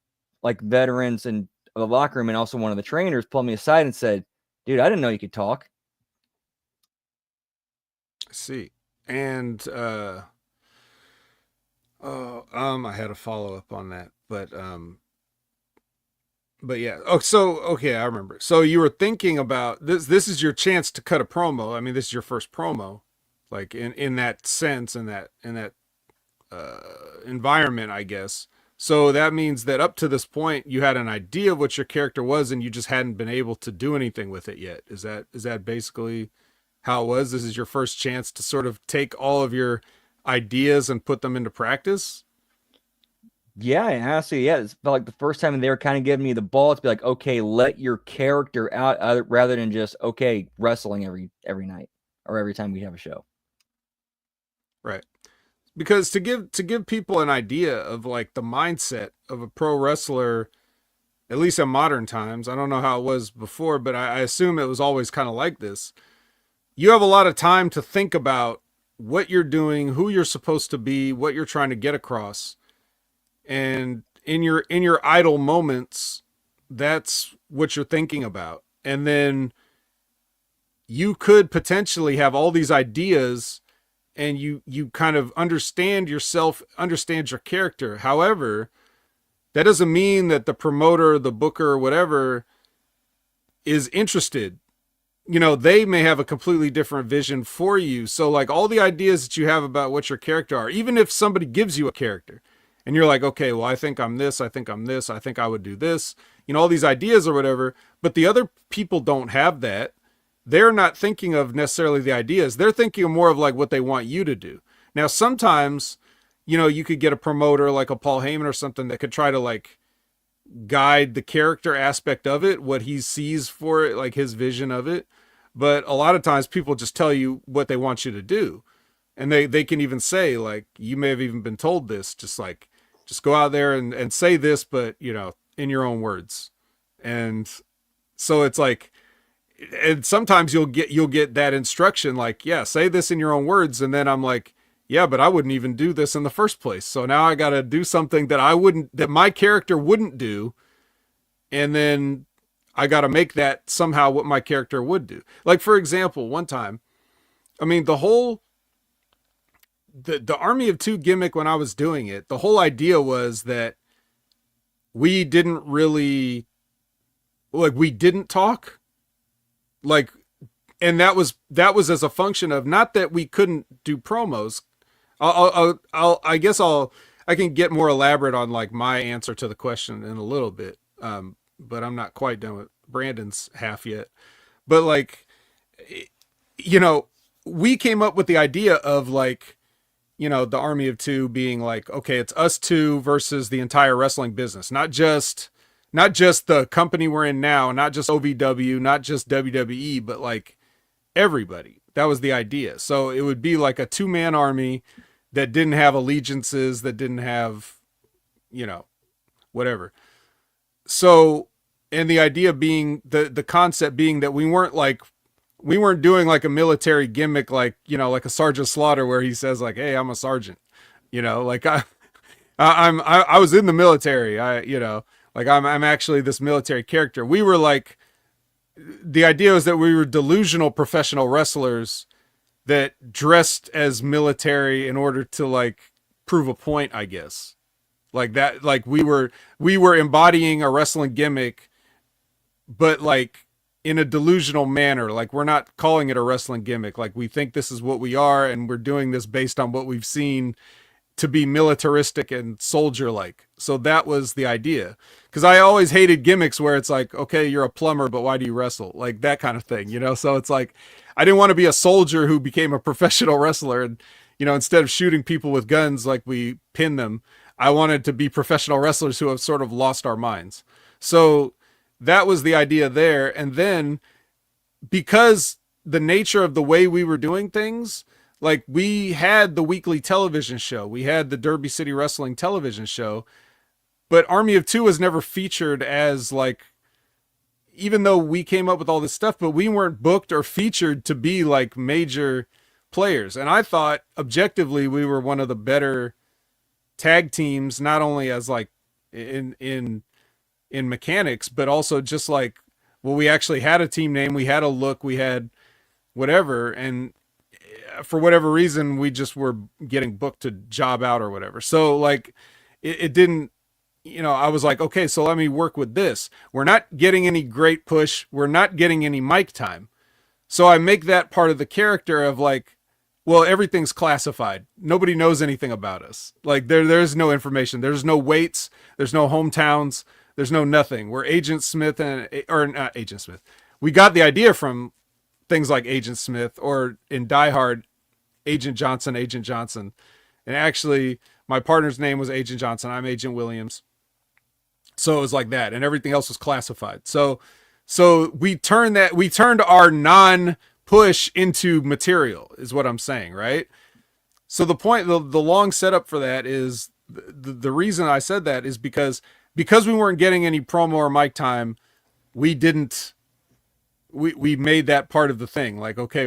like veterans in the locker room and also one of the trainers pulled me aside and said, "Dude, I didn't know you could talk." I see. And I had a follow up on that, but yeah. Oh, so okay, I remember. So you were thinking about this. This is your chance to cut a promo. I mean, this is your first promo, like in that sense, in that environment, I guess. So that means that up to this point, you had an idea of what your character was, and you just hadn't been able to do anything with it yet. Is that basically how it was? This is your first chance to sort of take all of your ideas and put them into practice. Yeah, honestly, yeah, it felt like the first time they were kind of giving me the ball to be like, okay, let your character out, rather than just okay wrestling every night or every time we have a show. Right. Because to give people an idea of like the mindset of a pro wrestler, at least in modern times, I don't know how it was before, but I assume it was always kind of like this. You have a lot of time to think about what you're doing, who you're supposed to be, what you're trying to get across. And in your idle moments, that's what you're thinking about. And then you could potentially have all these ideas and you kind of understand yourself, understand your character. However, that doesn't mean that the promoter, the booker, whatever is interested. You know, they may have a completely different vision for you. So like all the ideas that you have about what your character are, even if somebody gives you a character and you're like, okay, well, I think I'm this, I think I'm this, I think I would do this, you know, all these ideas or whatever, but the other people don't have that. They're not thinking of necessarily the ideas. They're thinking more of like what they want you to do. Now, sometimes, you know, you could get a promoter like a Paul Heyman or something that could try to like guide the character aspect of it, what he sees for it, like his vision of it. But a lot of times people just tell you what they want you to do. And they can even say, like, you may have even been told this, just like, just go out there and say this, but, you know, in your own words. And so it's like, and sometimes you'll get that instruction like, yeah, say this in your own words. And then I'm like, yeah, but I wouldn't even do this in the first place. So now I got to do something that I wouldn't, that my character wouldn't do. And then I got to make that somehow what my character would do. Like, for example, one time, I mean, the Army of Two gimmick, when I was doing it, the whole idea was that we didn't really, like, we didn't talk. Like, and that was as a function of not that we couldn't do promos. I guess I can get more elaborate on like my answer to the question in a little bit. But I'm not quite done with Brandon's half yet. But like, you know, we came up with the idea of like, the Army of Two being like, okay, it's us two versus the entire wrestling business, not just the company we're in now, not just OVW, not just WWE, but like everybody. That was the idea. So it would be like a two-man army that didn't have allegiances, that didn't have, you know, whatever. So, and the idea being the concept being that we weren't doing like a military gimmick, like, like a Sergeant Slaughter where he says like, "Hey, I'm a sergeant," like I was in the military. Like I'm actually this military character. We were like, the idea was that we were delusional professional wrestlers that dressed as military in order to like prove a point, I guess. Like that, like we were embodying a wrestling gimmick, but like in a delusional manner. Like we're not calling it a wrestling gimmick. Like we think this is what we are, and we're doing this based on what we've seen to be militaristic and soldier like. So that was the idea. Because I always hated gimmicks where it's like, okay, you're a plumber, but why do you wrestle? Like that kind of thing. So it's like, I didn't want to be a soldier who became a professional wrestler. And, instead of shooting people with guns like we pin them, I wanted to be professional wrestlers who have sort of lost our minds. So that was the idea there. And then because the nature of the way we were doing things, like we had the weekly television show, we had the Derby City Wrestling television show, but Army of Two was never featured as like, even though we came up with all this stuff, but we weren't booked or featured to be like major players. And I thought objectively we were one of the better tag teams, not only as like in mechanics, but also just like, well, we actually had a team name, we had a look, we had whatever, and for whatever reason we just were getting booked to job out or whatever. So like it didn't, I was like, okay, so let me work with this. We're not getting any great push, we're not getting any mic time. So I make that part of the character of like, well, everything's classified, nobody knows anything about us. Like there's no information, there's no weights, there's no hometowns, there's no nothing. We're Agent Smith or not Agent Smith. We got the idea from things like Agent Smith, or in Die Hard, Agent Johnson, Agent Johnson. And actually, my partner's name was Agent Johnson. I'm Agent Williams. So it was like that, and everything else was classified. So we turned our non-push into material, is what I'm saying, right? So the long setup for that is the reason I said that is because we weren't getting any promo or mic time. We didn't. We made that part of the thing. Like, okay,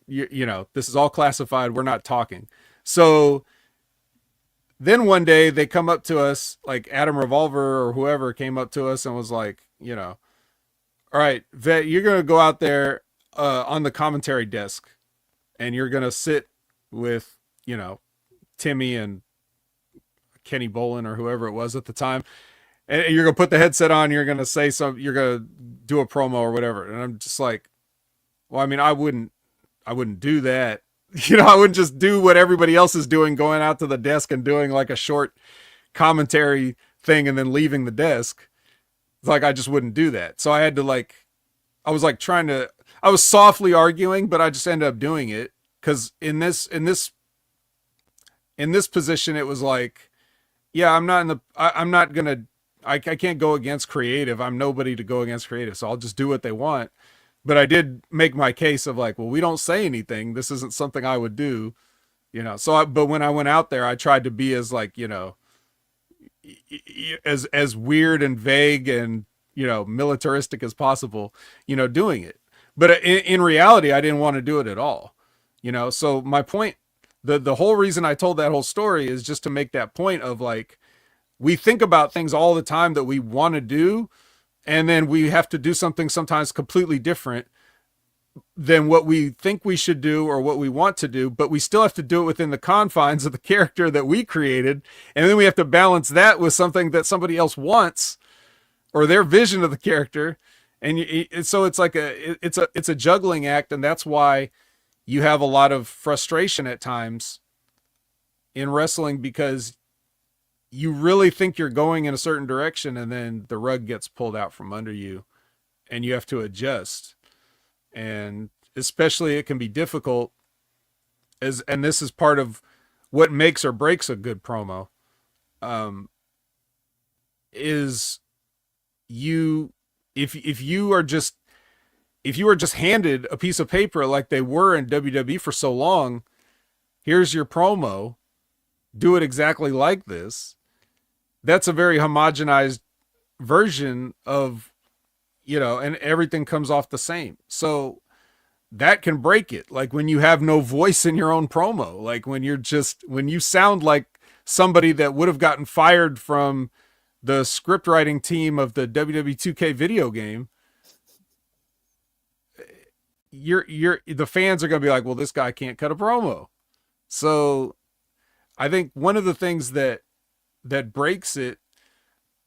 this is all classified. We're not talking. So then one day they come up to us, like Adam Revolver or whoever came up to us and was like, all right, Vet, you're going to go out there on the commentary desk and you're going to sit with, Timmy and Kenny Bolin or whoever it was at the time. And you're going to put the headset on. You're going to say you're going to do a promo or whatever. And I'm just like, well, I mean, I wouldn't do that. I wouldn't just do what everybody else is doing, going out to the desk and doing like a short commentary thing and then leaving the desk. It's like, I just wouldn't do that. So I had to I was softly arguing, but I just ended up doing it. Cause in this position, it was like, yeah, I'm not going to, I can't go against creative. I'm nobody to go against creative. So I'll just do what they want. But I did make my case of like, well, we don't say anything. This isn't something I would do, So, but when I went out there, I tried to be as like, as weird and vague and, militaristic as possible, doing it. But in reality, I didn't want to do it at all, So my point, the whole reason I told that whole story is just to make that point of like, we think about things all the time that we want to do, and then we have to do something sometimes completely different than what we think we should do or what we want to do, but we still have to do it within the confines of the character that we created. And then we have to balance that with something that somebody else wants or their vision of the character. And so it's like it's a juggling act. And that's why you have a lot of frustration at times in wrestling, because you really think you're going in a certain direction and then the rug gets pulled out from under you and you have to adjust. And especially it can be difficult and this is part of what makes or breaks a good promo. Um, is you if you are just if you were just handed a piece of paper like they were in WWE for so long, here's your promo, do it exactly like this. That's a very homogenized version of, and everything comes off the same. So that can break it. Like when you have no voice in your own promo, like when you sound like somebody that would have gotten fired from the script writing team of the WWE 2K video game, the fans are going to be like, well, this guy can't cut a promo. So I think one of the things that breaks it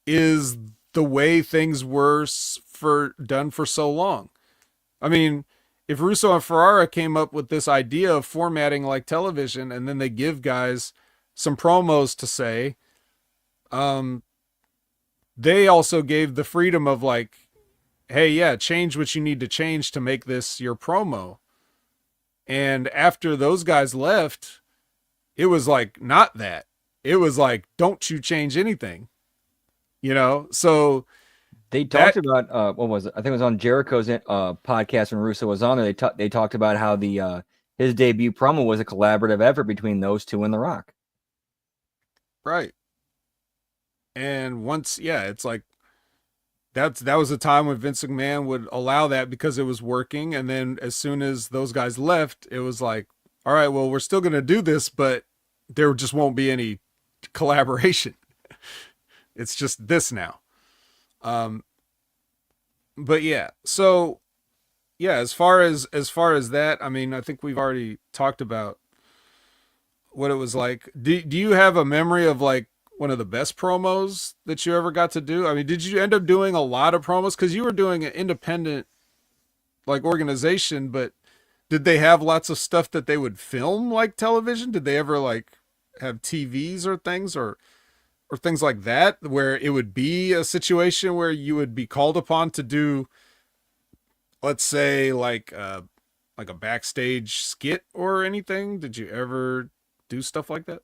is the way things were done for so long. I mean, if Russo and Ferrara came up with this idea of formatting like television, and then they give guys some promos to say, they also gave the freedom of like, hey, yeah, change what you need to change to make this your promo. And after those guys left, it was like not that. It was like, don't you change anything, So they talked about what was it? I think it was on Jericho's podcast when Russo was on there. They talked about how the his debut promo was a collaborative effort between those two and The Rock. Right. And once, yeah, it's like that was a time when Vince McMahon would allow that because it was working. And then as soon as those guys left, it was like, all right, well, we're still going to do this, but there just won't be any collaboration. It's just this now. But yeah, so yeah, as far as that, I mean, I think we've already talked about what it was like. Do you have a memory of like one of the best promos that you ever got to do? I mean, did you end up doing a lot of promos because you were doing an independent like organization, but did they have lots of stuff that they would film like television? Did they ever like have TVs or things or things like that where it would be a situation where you would be called upon to do, let's say like a backstage skit or anything? Did you ever do stuff like that?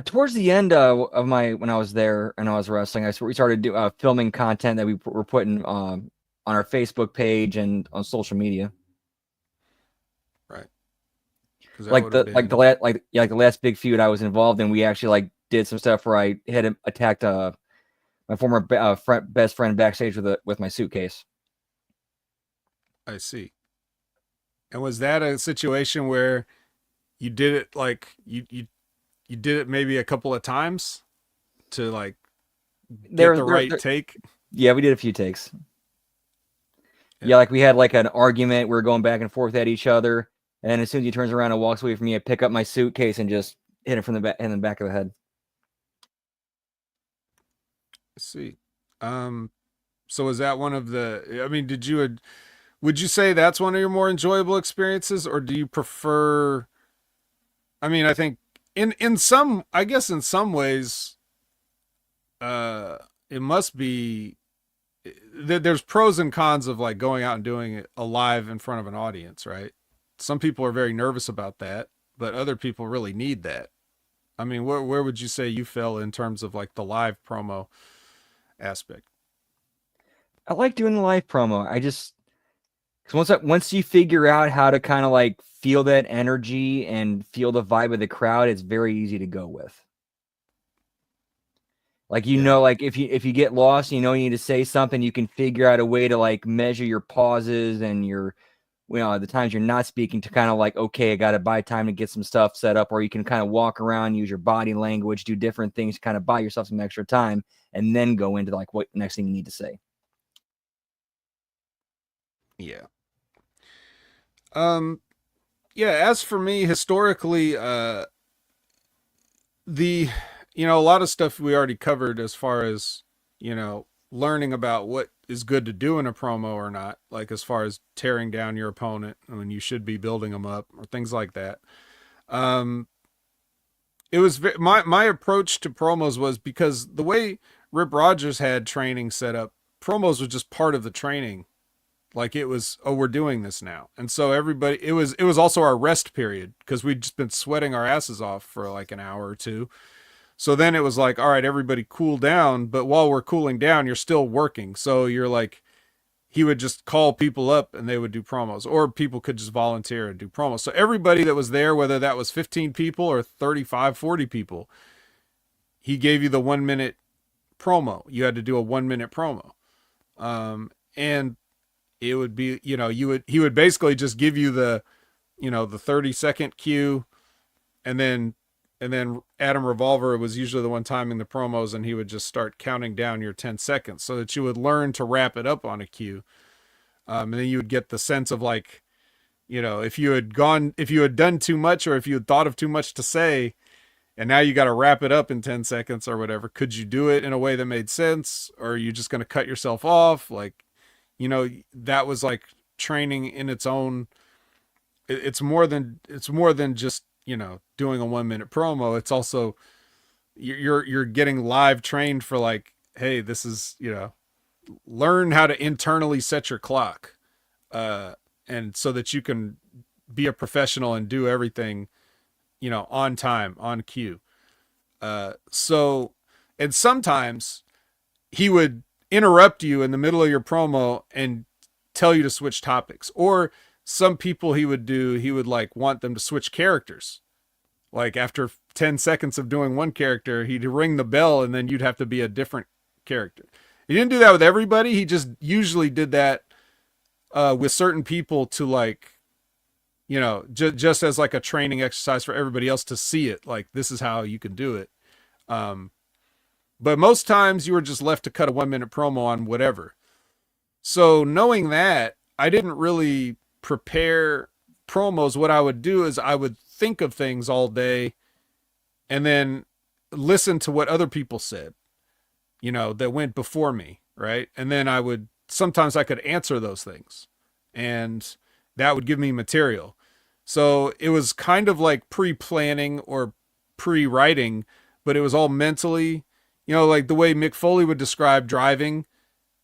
Towards the end of when I was there and I was wrestling, we started filming content that we were putting on our Facebook page and on social media. Right. Like the last big feud I was involved in, we actually like did some stuff where I had attacked my former best friend backstage with my suitcase. I see. And was that a situation where you did it like you did it maybe a couple of times to like get the right take? Yeah, we did a few takes. Yeah, like we had like an argument. We were going back and forth at each other, and as soon as he turns around and walks away from me, I pick up my suitcase and just hit him from the back in the back of the head. Let's see. So is that one of the? I mean, would you say that's one of your more enjoyable experiences, or do you prefer? I mean, I think in some, I guess in some ways, it must be. There's pros and cons of like going out and doing it live in front of an audience, right? Some people are very nervous about that, but other people really need that. I mean, where would you say you fell in terms of like the live promo aspect? I like doing the live promo. I just because once you figure out how to kind of like feel that energy and feel the vibe of the crowd, it's very easy to go with. Like, like if you get lost, you need to say something, you can figure out a way to like measure your pauses and your, the times you're not speaking to kind of like, okay, I got to buy time to get some stuff set up, or you can kind of walk around, use your body language, do different things, kind of buy yourself some extra time, and then go into like what next thing you need to say. Yeah. Yeah, as for me, historically, a lot of stuff we already covered as far as, learning about what is good to do in a promo or not, like as far as tearing down your opponent when you should be building them up or things like that. It was my approach to promos was because the way Rip Rogers had training set up promos was just part of the training. Like it was, oh, we're doing this now. And so everybody, it was also our rest period because we'd just been sweating our asses off for like an hour or two. So then it was like, all right, everybody cool down. But while we're cooling down, you're still working. So you're like, he would just call people up and they would do promos, or people could just volunteer and do promos. So everybody that was there, whether that was 15 people or 35, 40 people, he gave you the 1 minute promo. You had to do a 1 minute promo. And it would be, he would basically just give you the 30-second cue, and then Adam Revolver was usually the one timing the promos, and he would just start counting down your 10 seconds so that you would learn to wrap it up on a cue. And then you would get the sense of like, if you had done too much, or if you had thought of too much to say, and now you got to wrap it up in 10 seconds or whatever, could you do it in a way that made sense? Or are you just going to cut yourself off? Like, that was like training in its own. It's more than just, doing a 1 minute promo. It's also, you're getting live trained for like, hey, this is, learn how to internally set your clock. And so that you can be a professional and do everything, on time, on cue. So, and sometimes he would interrupt you in the middle of your promo and tell you to switch topics. Or some people he would like want them to switch characters. Like after 10 seconds of doing one character, he'd ring the bell and then you'd have to be a different character. He didn't do that with everybody. He just usually did that with certain people to like, just as like a training exercise for everybody else to see it. Like, this is how you can do it. But most times you were just left to cut a 1 minute promo on whatever. So knowing that, I didn't really prepare promos. What I would do is I would think of things all day and then listen to what other people said, that went before me. Right. And then sometimes I could answer those things, and that would give me material. So it was kind of like pre-planning or pre-writing, but it was all mentally, like the way Mick Foley would describe driving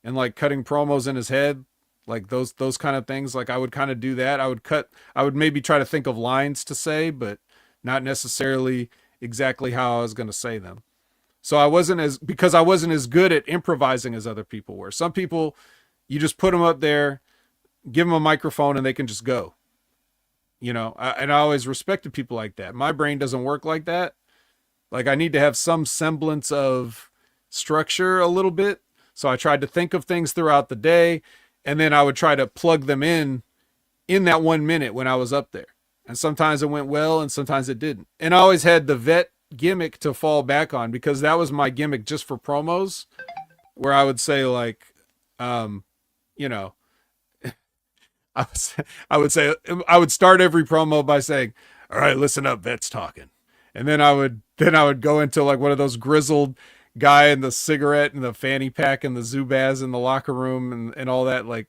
and like cutting promos in his head, like those kind of things. Like I would kind of do that. I would maybe try to think of lines to say, but not necessarily exactly how I was going to say them. So I wasn't as good at improvising as other people were. Some people, you just put them up there, give them a microphone, and they can just go. And I always respected people like that. My brain doesn't work like that. Like I need to have some semblance of structure a little bit. So I tried to think of things throughout the day, and then I would try to plug them in that 1 minute when I was up there. And sometimes it went well and sometimes it didn't. And I always had the vet gimmick to fall back on, because that was my gimmick just for promos, where I would say like, I would start every promo by saying, all right, listen up, vet's talking. And then I would go into like one of those grizzled guy in the cigarette and the fanny pack and the Zubaz in the locker room and all that, like,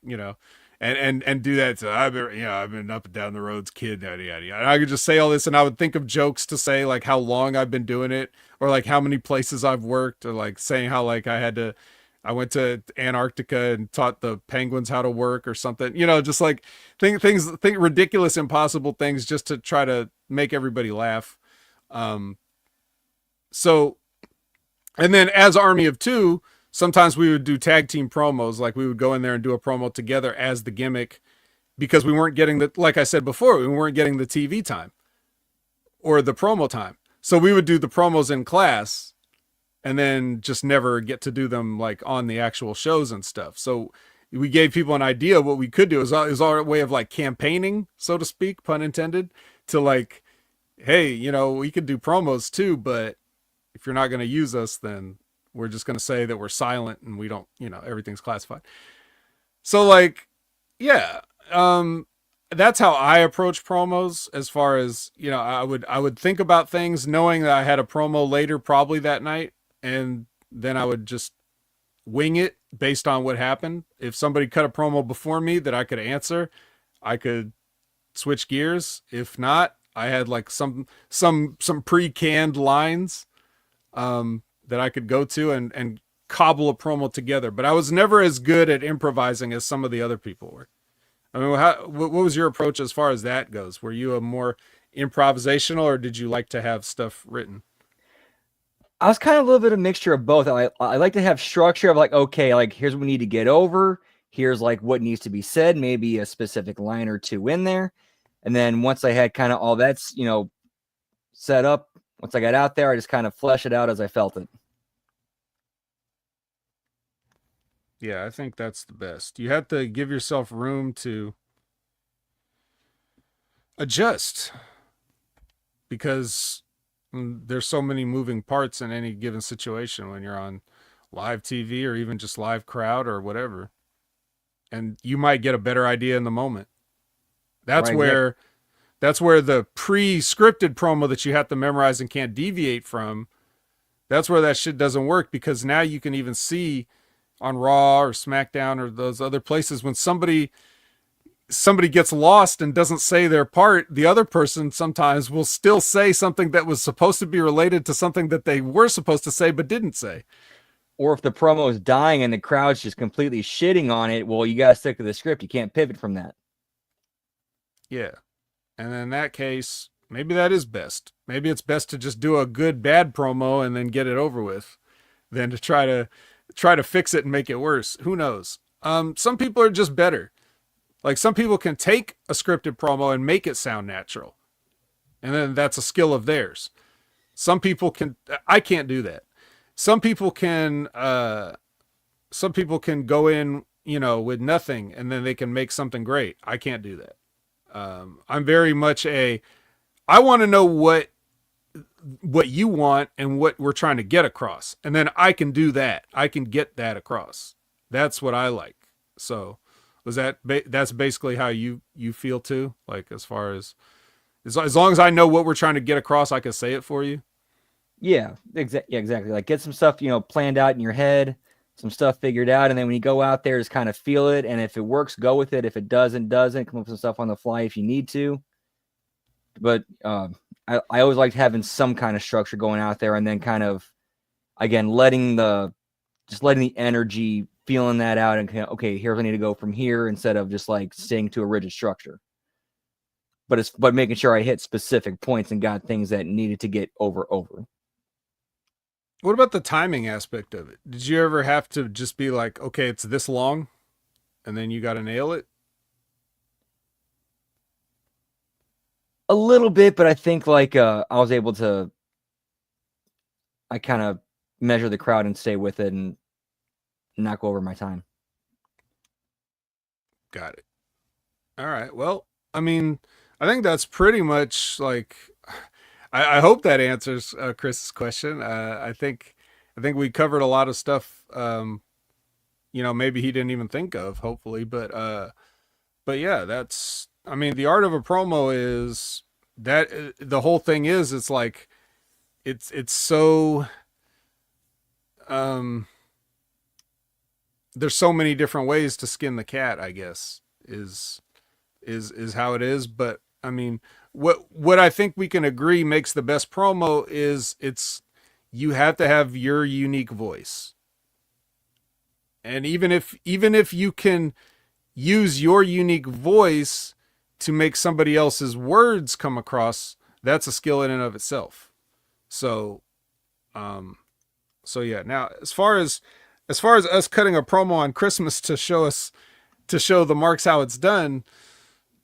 and do that. So I've been up and down the roads, kid, yada, yada, yada. And I could just say all this, and I would think of jokes to say, like how long I've been doing it, or like how many places I've worked, or like saying how like I went to Antarctica and taught the penguins how to work or something, just like think ridiculous, impossible things just to try to make everybody laugh. So, and then as Army of Two, sometimes we would do tag team promos. Like we would go in there and do a promo together as the gimmick, because we weren't getting like I said before, we weren't getting the TV time or the promo time. So we would do the promos in class and then just never get to do them like on the actual shows and stuff. So we gave people an idea of what we could do. Is our way of like campaigning, so to speak, pun intended, to like, hey, we could do promos too, but if you're not going to use us, then we're just going to say that we're silent and we don't, everything's classified. So like, yeah, that's how I approach promos. As far as, I would think about things knowing that I had a promo later, probably that night. And then I would just wing it based on what happened. If somebody cut a promo before me that I could answer, I could switch gears. If not, I had like some pre-canned lines, that I could go to and cobble a promo together, but I was never as good at improvising as some of the other people were. I mean, what was your approach as far as that goes? Were you a more improvisational, or did you like to have stuff written? I was kind of a little bit of a mixture of both. I like to have structure of like, okay, like here's what we need to get over. Here's like what needs to be said, maybe a specific line or two in there. And then once I had kind of all that's, set up, once I got out there, I just kind of flesh it out as I felt it. Yeah, I think that's the best. You have to give yourself room to adjust because there's so many moving parts in any given situation when you're on live TV or even just live crowd or whatever. And you might get a better idea in the moment. That's Right, where that's where the pre-scripted promo that you have to memorize and can't deviate from, that's where that shit doesn't work, because now you can even see on Raw or SmackDown or those other places when somebody gets lost and doesn't say their part, the other person sometimes will still say something that was supposed to be related to something that they were supposed to say but didn't say. or if the promo is dying and the crowd's just completely shitting on it, well, you got to stick to the script. You can't pivot from that. Yeah. And in that case, maybe that is best. Maybe it's best to just do a good bad promo and then get it over with than to try to fix it and make it worse. Who knows? Some people are just better. Like some people can take a scripted promo and make it sound natural. And then that's a skill of theirs. Some people can, I can't do that. Some people can go in, with nothing and then they can make something great. I can't do that. I'm very much I want to know what you want and what we're trying to get across. And then I can do that. I can get that across. That's what I like. So that's basically how you feel too? Like as far as long as I know what we're trying to get across, I can say it for you. Yeah, exactly. Like get some stuff, planned out in your head, some stuff figured out, and then when you go out there, just kind of feel it. And if it works, go with it. If it doesn't, come up with some stuff on the fly if you need to. But I always liked having some kind of structure going out there, and then kind of again letting the energy, feeling that out, and okay, here's where I need to go from here, instead of just like staying to a rigid structure. But making sure I hit specific points and got things that needed to get over. What about the timing aspect of it? Did you ever have to just be like, okay, it's this long, and then you got to nail it? A little bit, but I think like I was able to, I kind of measure the crowd and stay with it and not go over my time. Got it. All right. Well, I mean, I think that's pretty much like. I hope that answers Chris's question. I think we covered a lot of stuff. Maybe he didn't even think of. Hopefully, but yeah, that's. I mean, the art of a promo is that the whole thing is. It's like, it's so. There's so many different ways to skin the cat, I guess, is how it is. But I mean, what I think we can agree makes the best promo is you have to have your unique voice. And even if you can use your unique voice to make somebody else's words come across, that's a skill in and of itself. So yeah. Now, as far as us cutting a promo on Christmas to show the marks how it's done,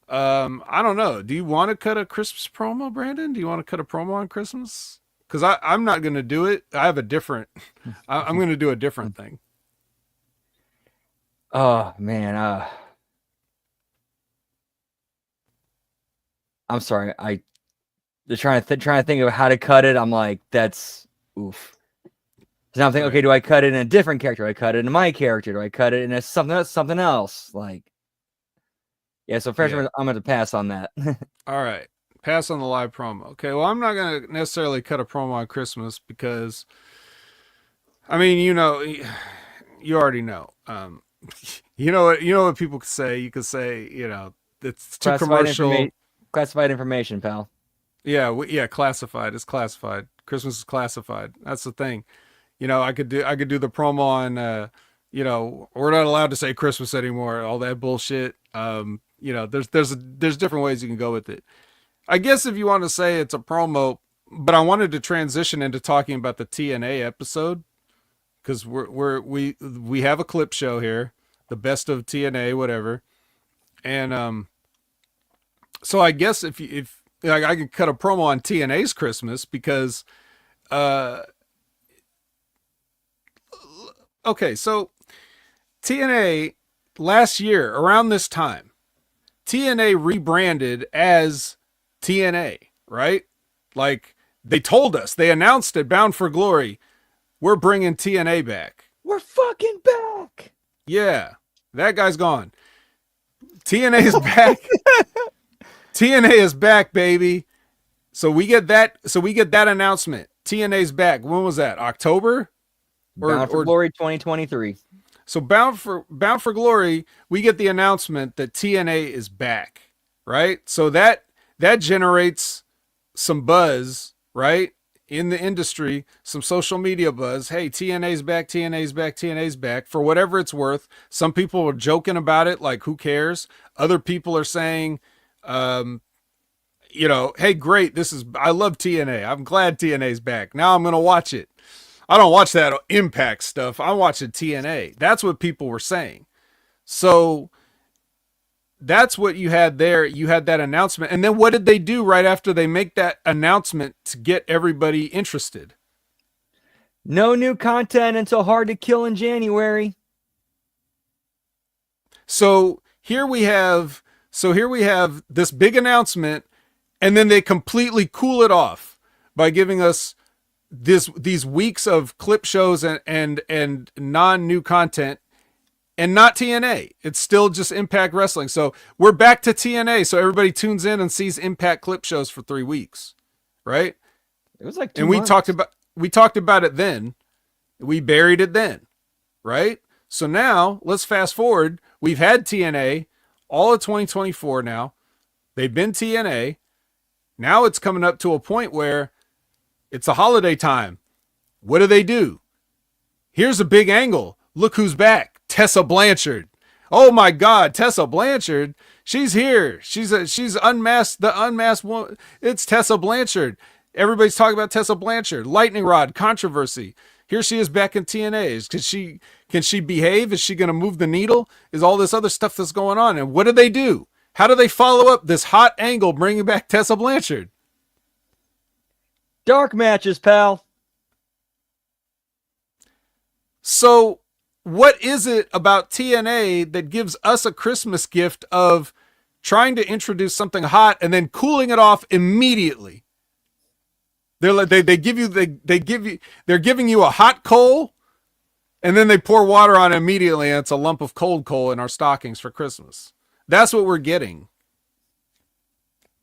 I don't know. Do you want to cut a Christmas promo, Brandon? Do you want to cut a promo on Christmas? Because I'm not going to do it. I have a different. I'm going to do a different thing. Oh man, I'm sorry. I just trying to think of how to cut it. I'm like, that's oof. So now I'm thinking, okay, do I cut it in a different character? Do I cut it in my character? Do I cut it in something else? Like, yeah. So freshman, yeah. I'm going to pass on that. All right, pass on the live promo. Okay, well, I'm not going to necessarily cut a promo on Christmas because, I mean, you already know. You know what people could say. You could say, it's too commercial. Classified information, pal. Yeah, classified. It's classified. Christmas is classified. That's the thing. I could do the promo on we're not allowed to say Christmas anymore, all that bullshit. There's different ways you can go with it. I guess if you want to say it's a promo, but I wanted to transition into talking about the TNA episode because we have a clip show here, the best of TNA, whatever, and so I guess if like, I could cut a promo on TNA's Christmas because uh, okay, so TNA last year around this time, TNA rebranded as TNA, right? Like they told us, they announced it, Bound for Glory, we're bringing TNA back. We're fucking back. Yeah, that guy's gone. TNA is back. TNA is back, baby. So we get that. So we get that announcement. TNA's back. When was that? October? Bound for Glory 2023. So Bound for Glory, we get the announcement that TNA is back, right? So that generates some buzz, right? In the industry, some social media buzz. Hey, TNA's back, TNA's back, TNA's back. For whatever it's worth, some people are joking about it, like who cares? Other people are saying, hey, great, I love TNA. I'm glad TNA's back. Now I'm gonna watch it. I don't watch that Impact stuff. I'm watching TNA. That's what people were saying. So that's what you had there. You had that announcement. And then what did they do right after they make that announcement to get everybody interested? No new content until Hard to Kill in January. So here we have this big announcement, and then they completely cool it off by giving us these weeks of clip shows and non-new content, and not TNA. It's still just Impact Wrestling. So we're back to TNA. So everybody tunes in and sees Impact clip shows for 3 weeks, right? It was like 2 and months. we talked about it then. We buried it then, right? So now let's fast forward. We've had TNA all of 2024 now. They've been TNA. Now it's coming up to a point where it's a holiday time. What do? Here's a big angle. Look who's back. Tessa Blanchard. Oh my God, Tessa Blanchard. She's here. She's unmasked, the unmasked woman. It's Tessa Blanchard. Everybody's talking about Tessa Blanchard. Lightning Rod controversy. Here she is back in TNA. Can she behave? Is she going to move the needle? Is all this other stuff that's going on? And what do? How do they follow up this hot angle bringing back Tessa Blanchard? Dark matches, pal. So what is it about TNA that gives us a Christmas gift of trying to introduce something hot and then cooling it off immediately? They're giving you a hot coal, and then they pour water on it immediately, and it's a lump of cold coal in our stockings for Christmas. That's what we're getting.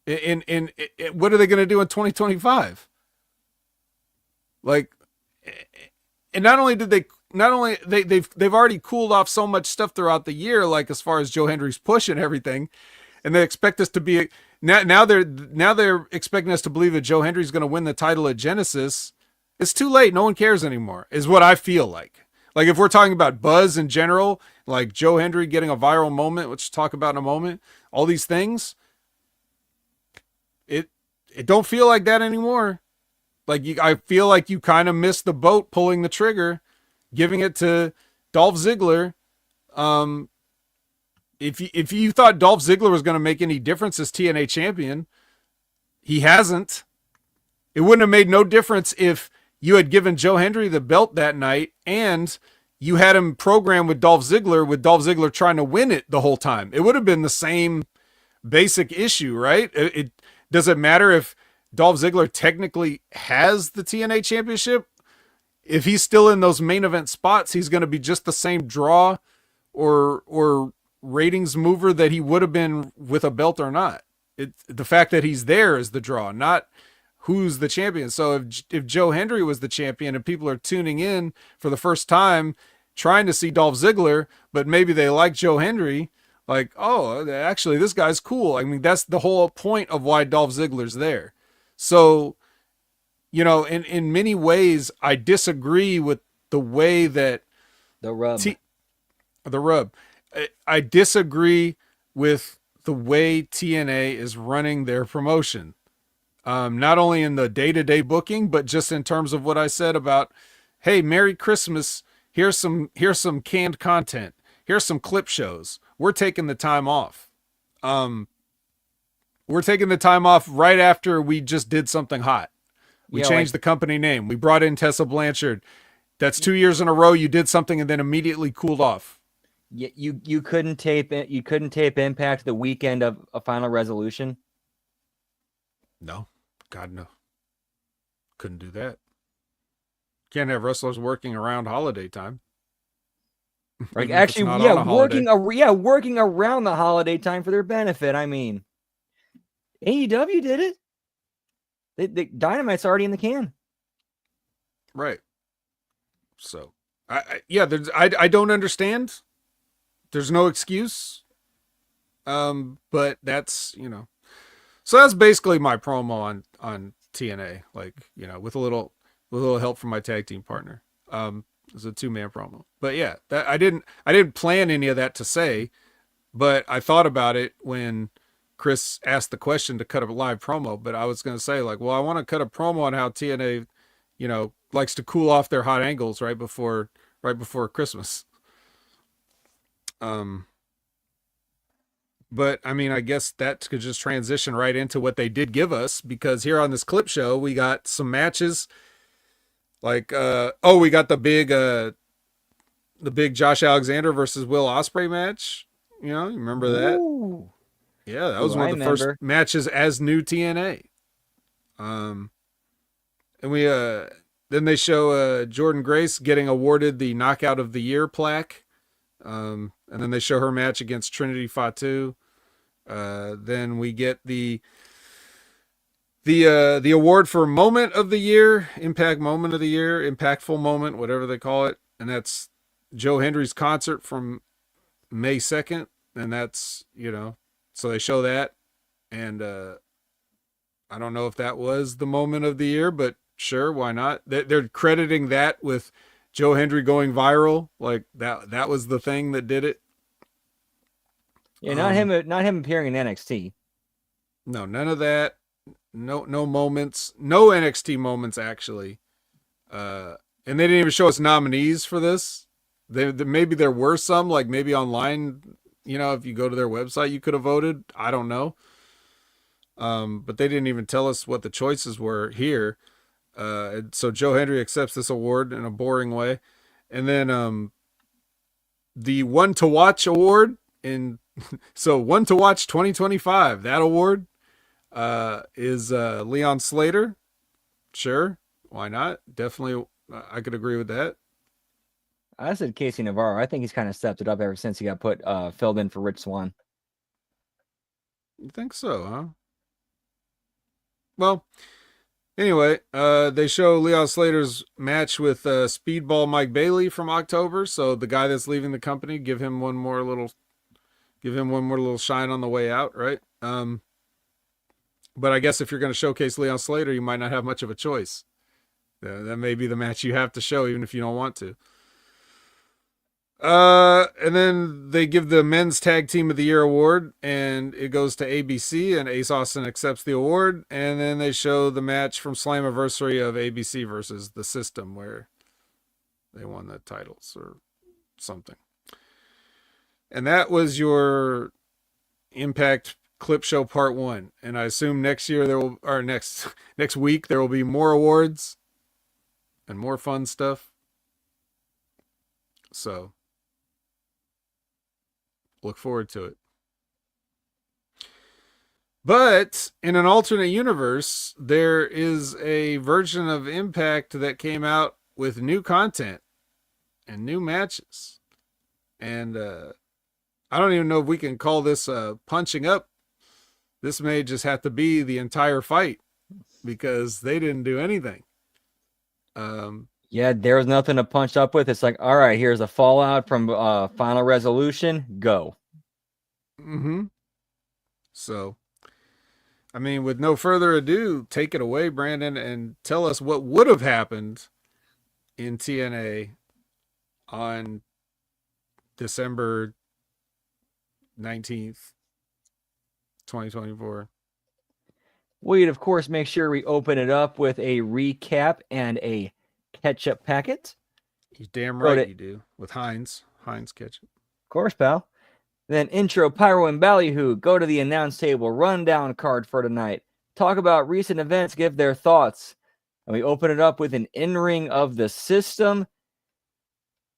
In what are they going to do in 2025? Like, and not only they've already cooled off so much stuff throughout the year, like as far as Joe Hendry's push and everything, and they expect us to be now they're expecting us to believe that Joe Hendry's going to win the title at Genesis. It's too late. No one cares anymore, is what I feel like. Like if we're talking about buzz in general, like Joe Hendry getting a viral moment, which we'll talk about in a moment, all these things, it don't feel like that anymore. Like I feel like you kind of missed the boat pulling the trigger, giving it to Dolph Ziggler. If you thought Dolph Ziggler was going to make any difference as TNA champion, he hasn't. It wouldn't have made no difference if you had given Joe Hendry the belt that night and you had him programmed with Dolph Ziggler trying to win it the whole time. It would have been the same basic issue, right? It doesn't matter if Dolph Ziggler technically has the TNA championship. If he's still in those main event spots, he's going to be just the same draw or ratings mover that he would have been with a belt or not. The fact that he's there is the draw, not who's the champion. So if Joe Hendry was the champion and people are tuning in for the first time trying to see Dolph Ziggler, but maybe they like Joe Hendry, like, oh, actually this guy's cool. I mean, that's the whole point of why Dolph Ziggler's there. So in many ways, I disagree with the way that The rub. T, the rub. I disagree with the way TNA is running their promotion. Not only in the day-to-day booking, but just in terms of what I said about, hey, Merry Christmas. Here's some canned content. Here's some clip shows. We're taking the time off. Um, we're taking the time off right after we just did something hot. We Yeah, changed like the company name. We brought in Tessa Blanchard. That's 2 years in a row you did something and then immediately cooled off. you couldn't tape it. You couldn't tape Impact the weekend of a Final Resolution. No, God no, couldn't do that. Can't have wrestlers working around holiday time. Like Even if it's actually, not yeah, on a holiday. working around the holiday time for their benefit. I mean, AEW did it. Dynamite's already in the can. Right. So, yeah, I don't understand. There's no excuse. But that's, so that's basically my promo on TNA. Like, with a little help from my tag team partner. It's a 2-man promo. But yeah, that I didn't plan any of that to say, but I thought about it when Chris asked the question to cut a live promo. But I was going to say, like, well, I want to cut a promo on how TNA, likes to cool off their hot angles right before Christmas. But I mean, I guess that could just transition right into what they did give us, because here on this clip show we got some matches. Like, we got the big Josh Alexander versus Will Ospreay match. You remember that? Ooh. Yeah, that was one of the first matches as new TNA. And we then they show Jordan Grace getting awarded the Knockout of the Year plaque. And then they show her match against Trinity Fatu. Then we get the award for Moment of the Year, Impact Moment of the Year, Impactful Moment, whatever they call it. And that's Joe Hendry's concert from May 2nd. And that's, so they show that. And I don't know if that was the Moment of the Year, but sure, why not? They're crediting that with Joe Hendry going viral. Like that was the thing that did it. Yeah, not him appearing in NXT. No, none of that. No moments. No NXT moments, actually. And they didn't even show us nominees for this. Maybe there were some, like maybe online, if you go to their website, you could have voted. I don't know. But they didn't even tell us what the choices were here. So Joe Hendry accepts this award in a boring way. And then the One to Watch award so One to Watch 2025, that award is Leon Slater. Sure, why not? Definitely, I could agree with that. I said Casey Navarro. I think he's kind of stepped it up ever since he got filled in for Rich Swann. You think so, huh? Well, anyway, they show Leon Slater's match with Speedball Mike Bailey from October. So the guy that's leaving the company, give him one more little shine on the way out, right? But I guess if you're going to showcase Leon Slater, you might not have much of a choice. That may be the match you have to show, even if you don't want to. And then they give the Men's Tag Team of the Year award, and it goes to ABC, and Ace Austin accepts the award. And then they show the match from Slammiversary of ABC versus The System, where they won the titles or something. And that was your Impact Clip Show Part 1. And I assume next week there will be more awards and more fun stuff. So look forward to it. But in an alternate universe, there is a version of Impact that came out with new content and new matches. And I don't even know if we can call this punching up. This may just have to be the entire fight, because they didn't do anything. Yeah, there was nothing to punch up with. It's like, all right, here's a fallout from Final Resolution. Go. Mm-hmm. So, I mean, with no further ado, take it away, Brandon, and tell us what would have happened in TNA on December 19th, 2024. We'd, of course, make sure we open it up with a recap and a ketchup packet. You damn right you do. With Heinz ketchup. Of course, pal. Then intro, pyro, and ballyhoo. Go to the announce table. Rundown card for tonight. Talk about recent events. Give their thoughts. And we open it up with an in-ring of the system.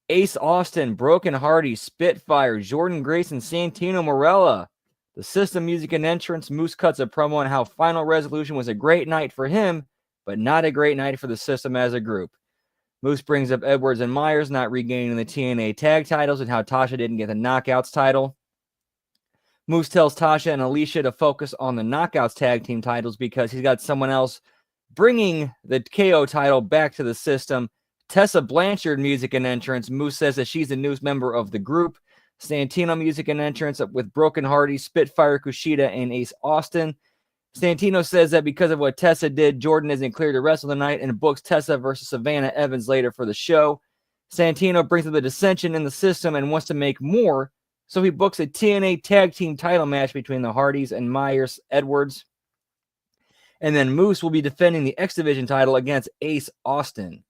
Ace Austin, Broken Hardy, Spitfire, Jordan Grace, and Santino Marella. The system music and entrance. Moose cuts a promo on how Final Resolution was a great night for him, but not a great night for the system as a group. Moose brings up Edwards and Myers not regaining the TNA tag titles and how Tasha didn't get the Knockouts title. Moose tells Tasha and Alicia to focus on the Knockouts tag team titles because he's got someone else bringing the KO title back to the system. Tessa Blanchard music and entrance. Moose says that she's the newest member of the group. Santino music and entrance with Broken Hardy, Spitfire, Kushida, and Ace Austin. Santino says that because of what Tessa did, Jordan isn't clear to wrestle tonight and books Tessa versus Savannah Evans later for the show. Santino brings up the dissension in the system and wants to make more, so he books a TNA tag team title match between the Hardys and Myers Edwards. And then Moose will be defending the X Division title against Ace Austin.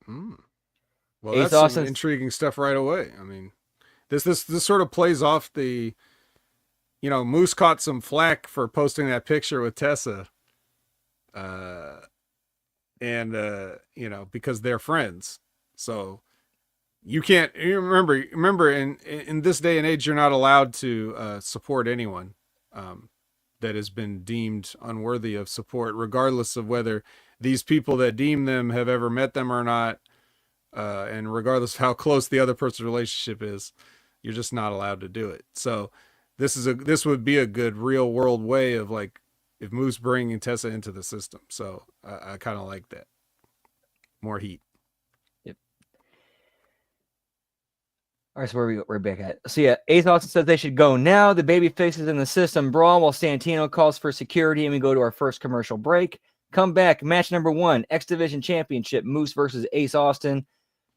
Well, that's some intriguing stuff right away. I mean, this sort of plays off the, Moose caught some flack for posting that picture with Tessa, because they're friends. So you remember in this day and age, you're not allowed to support anyone that has been deemed unworthy of support, regardless of whether these people that deem them have ever met them or not. And regardless of how close the other person's relationship is, you're just not allowed to do it. So this would be a good real world way of like, if Moose bringing Tessa into the system. So I kind of like that. More heat. Yep. All right, so where we're back at. So yeah, Ace Austin says they should go now. The baby faces in the system brawl while Santino calls for security, and we go to our first commercial break. Come back, match number 1, X Division Championship, Moose versus Ace Austin.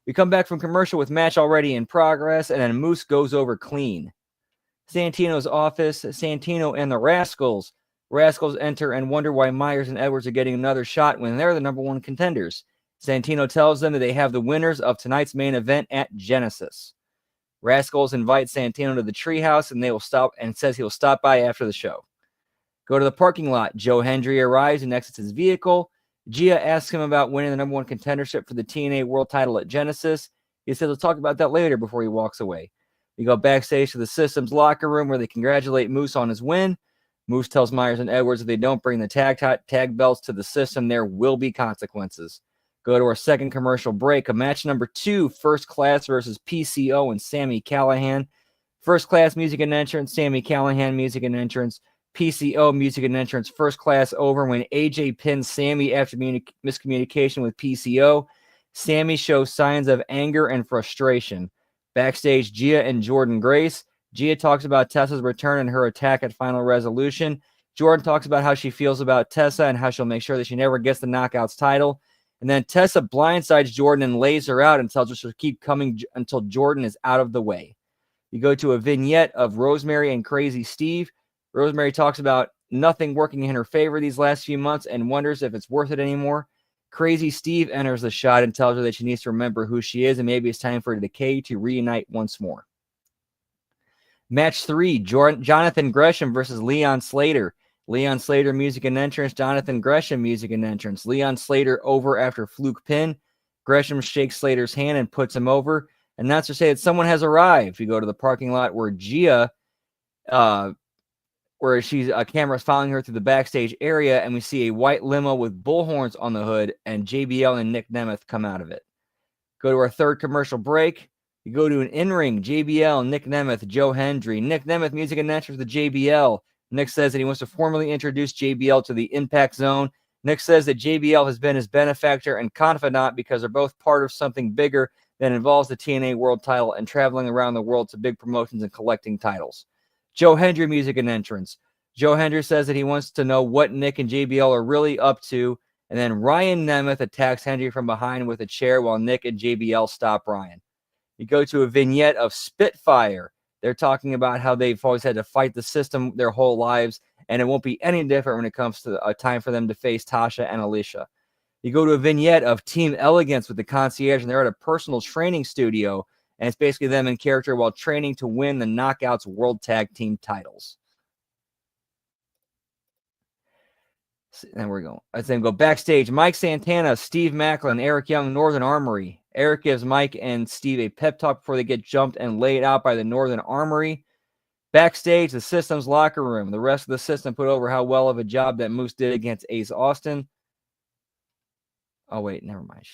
We come back from commercial with match already in progress, and then Moose goes over clean. Santino's office, Santino and the Rascals. Rascals enter and wonder why Myers and Edwards are getting another shot when they're the number 1 contenders. Santino tells them that they have the winners of tonight's main event at Genesis. Rascals invite Santino to the treehouse, and says he'll stop by after the show. Go to the parking lot. Joe Hendry arrives and exits his vehicle. Gia asks him about winning the number 1 contendership for the TNA World title at Genesis. He says he'll talk about that later before he walks away. We go backstage to the System's locker room where they congratulate Moose on his win. Moose tells Myers and Edwards if they don't bring the tag belts to the System, there will be consequences. Go to our second commercial break. A match number 2, First Class versus PCO and Sami Callihan. First Class music and entrance, Sami Callihan music and entrance. PCO music and entrance. First Class over when AJ pins Sami after miscommunication with PCO. Sami shows signs of anger and frustration. Backstage, Gia and Jordan Grace. Gia talks about Tessa's return and her attack at Final Resolution. Jordan talks about how she feels about Tessa and how she'll make sure that she never gets the Knockouts title. And then Tessa blindsides Jordan and lays her out and tells her she'll keep coming until Jordan is out of the way. You go to a vignette of Rosemary and Crazy Steve. Rosemary talks about nothing working in her favor these last few months and wonders if it's worth it anymore. Crazy Steve enters the shot and tells her that she needs to remember who she is and maybe it's time for Decay to reunite once more. Match 3, Jonathan Gresham versus Leon Slater. Leon Slater music and entrance, Jonathan Gresham music and entrance. Leon Slater over after fluke pin. Gresham shakes Slater's hand and puts him over. Announcers say that someone has arrived. We go to the parking lot where Gia, where she's a camera's following her through the backstage area, and we see a white limo with bullhorns on the hood, and JBL and Nick Nemeth come out of it. Go to our third commercial break. You go to an in-ring, JBL, Nick Nemeth, Joe Hendry. Nick Nemeth music and entrance to JBL. Nick says that he wants to formally introduce JBL to the Impact Zone. Nick says that JBL has been his benefactor and confidant because they're both part of something bigger that involves the TNA World title and traveling around the world to big promotions and collecting titles. Joe Hendry music and entrance. Joe Hendry says that he wants to know what Nick and JBL are really up to. And then Ryan Nemeth attacks Hendry from behind with a chair while Nick and JBL stop Ryan. You go to a vignette of Spitfire. They're talking about how they've always had to fight the system their whole lives, and it won't be any different when it comes to a time for them to face Tasha and Alicia. You go to a vignette of Team Elegance with the concierge, and they're at a personal training studio, and it's basically them in character while training to win the Knockouts World Tag Team titles. And we're going. Let's then go backstage. Mike Santana, Steve Macklin, Eric Young, Northern Armory. Eric gives Mike and Steve a pep talk before they get jumped and laid out by the Northern Armory. Backstage, the System's locker room. The rest of the System put over how well of a job that Moose did against Ace Austin. Oh, wait, never mind.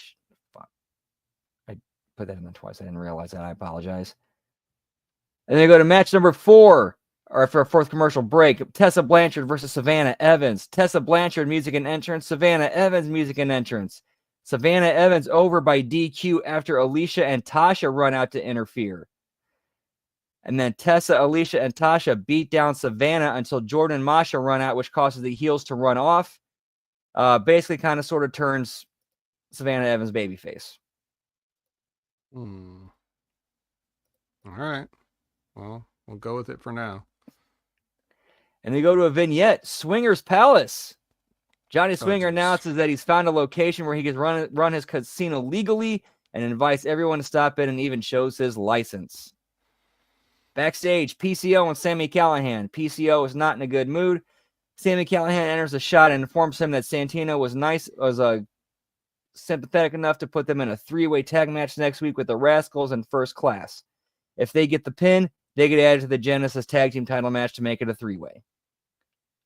Fuck. I put that in there twice. I didn't realize that. I apologize. And then they go to match number 4. Or for a fourth commercial break, Tessa Blanchard versus Savannah Evans. Tessa Blanchard, music and entrance. Savannah Evans, music and entrance. Savannah Evans over by DQ after Alicia and Tasha run out to interfere. And then Tessa, Alicia, and Tasha beat down Savannah until Jordan and Masha run out, which causes the heels to run off. Basically kind of sort of turns Savannah Evans babyface. All right. Well, we'll go with it for now. And they go to a vignette, Swingers Palace. Johnny Swinger announces that he's found a location where he can run his casino legally and invites everyone to stop in and even shows his license. Backstage, PCO and Sami Callihan. PCO is not in a good mood. Sami Callihan enters the shot and informs him that Santino was sympathetic enough to put them in a 3-way tag match next week with the Rascals and First Class. If they get the pin, they get added to the Genesis Tag Team title match to make it a 3-way.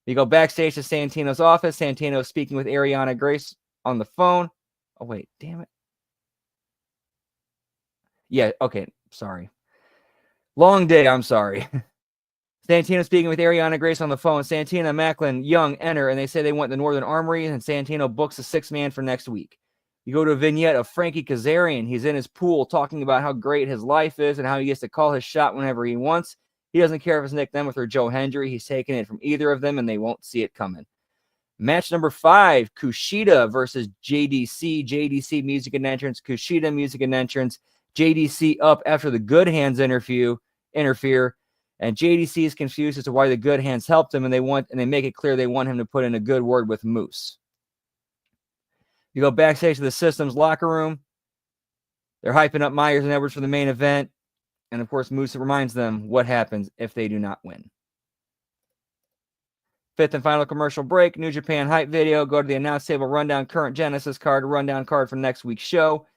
You go backstage to Santino's office. Santino is speaking with Ariana Grace on the phone. Oh, wait. Damn it. Yeah, okay. Sorry. Long day. I'm sorry. Santino speaking with Ariana Grace on the phone. Santino, Macklin, Young enter, and they say they want the Northern Armory, and Santino books a 6-man for next week. You go to a vignette of Frankie Kazarian. He's in his pool talking about how great his life is and how he gets to call his shot whenever he wants. He doesn't care if it's Nick Nemeth or Joe Hendry. He's taking it from either of them, and they won't see it coming. Match number 5, Kushida versus JDC. JDC music and entrance. Kushida music and entrance. JDC up after the Good Hands interfere. And JDC is confused as to why the Good Hands helped him, and they make it clear they want him to put in a good word with Moose. You go backstage to the System's locker room. They're hyping up Myers and Edwards for the main event. And, of course, Moose reminds them what happens if they do not win. 5th and final commercial break. New Japan hype video. Go to the announce table. Rundown current Genesis card. Rundown card for next week's show.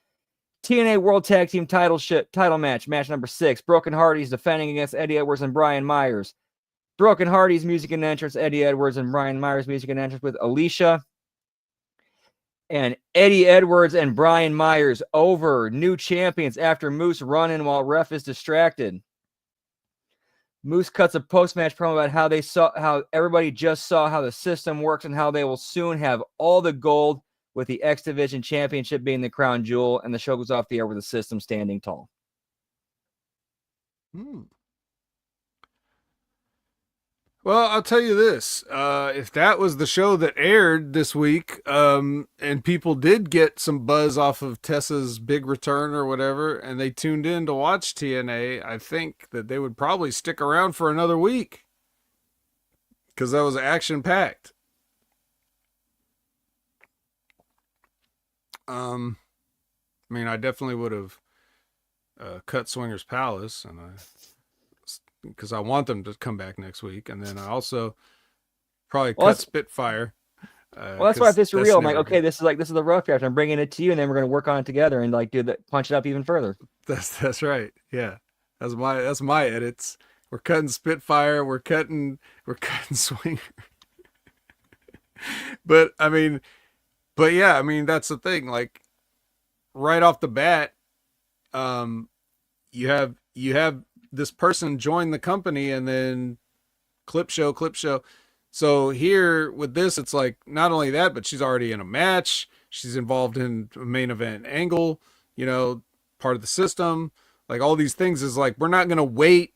TNA World Tag Team title match. Match number 6. Broken Hardys defending against Eddie Edwards and Brian Myers. Broken Hardys music and entrance. Eddie Edwards and Brian Myers music and entrance with Alicia. And Eddie Edwards and Brian Myers over, new champions after Moose running while ref is distracted. Moose cuts a post-match promo about how everybody just saw how the system works and how they will soon have all the gold, with the X Division Championship being the crown jewel, and the show goes off the air with the system standing tall. Well, I'll tell you this. If that was the show that aired this week, and people did get some buzz off of Tessa's big return or whatever, and they tuned in to watch TNA, I think that they would probably stick around for another week. Because that was action-packed. I mean, I definitely would have cut Swingers Palace, and because I want them to come back next week, and then I also probably cut Spitfire. Well, that's why if this is real, I'm like, okay, this is the rough draft. I'm bringing it to you, and then we're going to work on it together and like punch it up even further. That's right. Yeah, that's my edits. We're cutting Spitfire. We're cutting Swinger. But yeah, I mean that's the thing. Like right off the bat, you have this person join the company and then clip show. So here with this, it's like not only that, but she's already in a match. She's involved in a main event angle, part of the system. Like all these things is like, we're not going to wait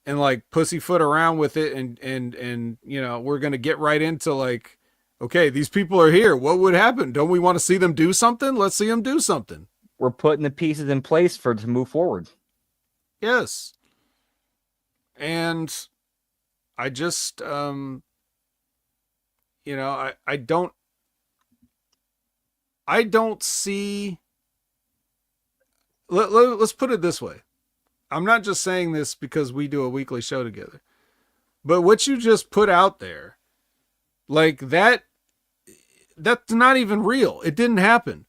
and like pussyfoot around with it, and you know, we're gonna get right into like, okay, these people are here. What would happen? Don't we want to see them do something? Let's see them do something. We're putting the pieces in place for to move forward. Yes. And I just you know, I don't see let's put it this way. I'm not just saying this because we do a weekly show together. But what you just put out there, like that's not even real. It didn't happen.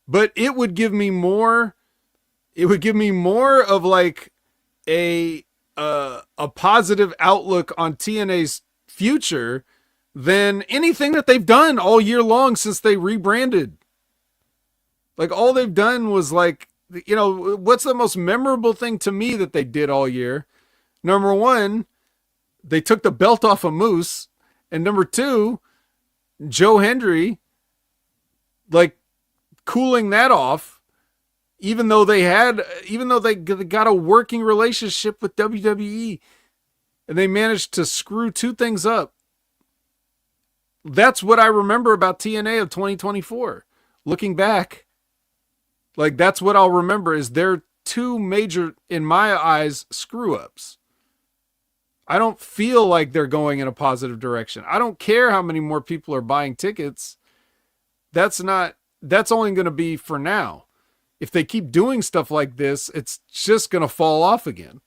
But it would give me more of like a positive outlook on TNA's future than anything that they've done all year long since they rebranded. Like all they've done was like, you know, what's the most memorable thing to me that they did all year? Number one, they took the belt off of Moose, and number two, Joe Hendry, like cooling that off, even though they got a working relationship with WWE, and they managed to screw two things up. That's what I remember about TNA of 2024. Looking back, like that's what I'll remember is their two major, in my eyes, screw ups. I don't feel like they're going in a positive direction. I don't care how many more people are buying tickets. That's only going to be for now. If they keep doing stuff like this, it's just going to fall off again.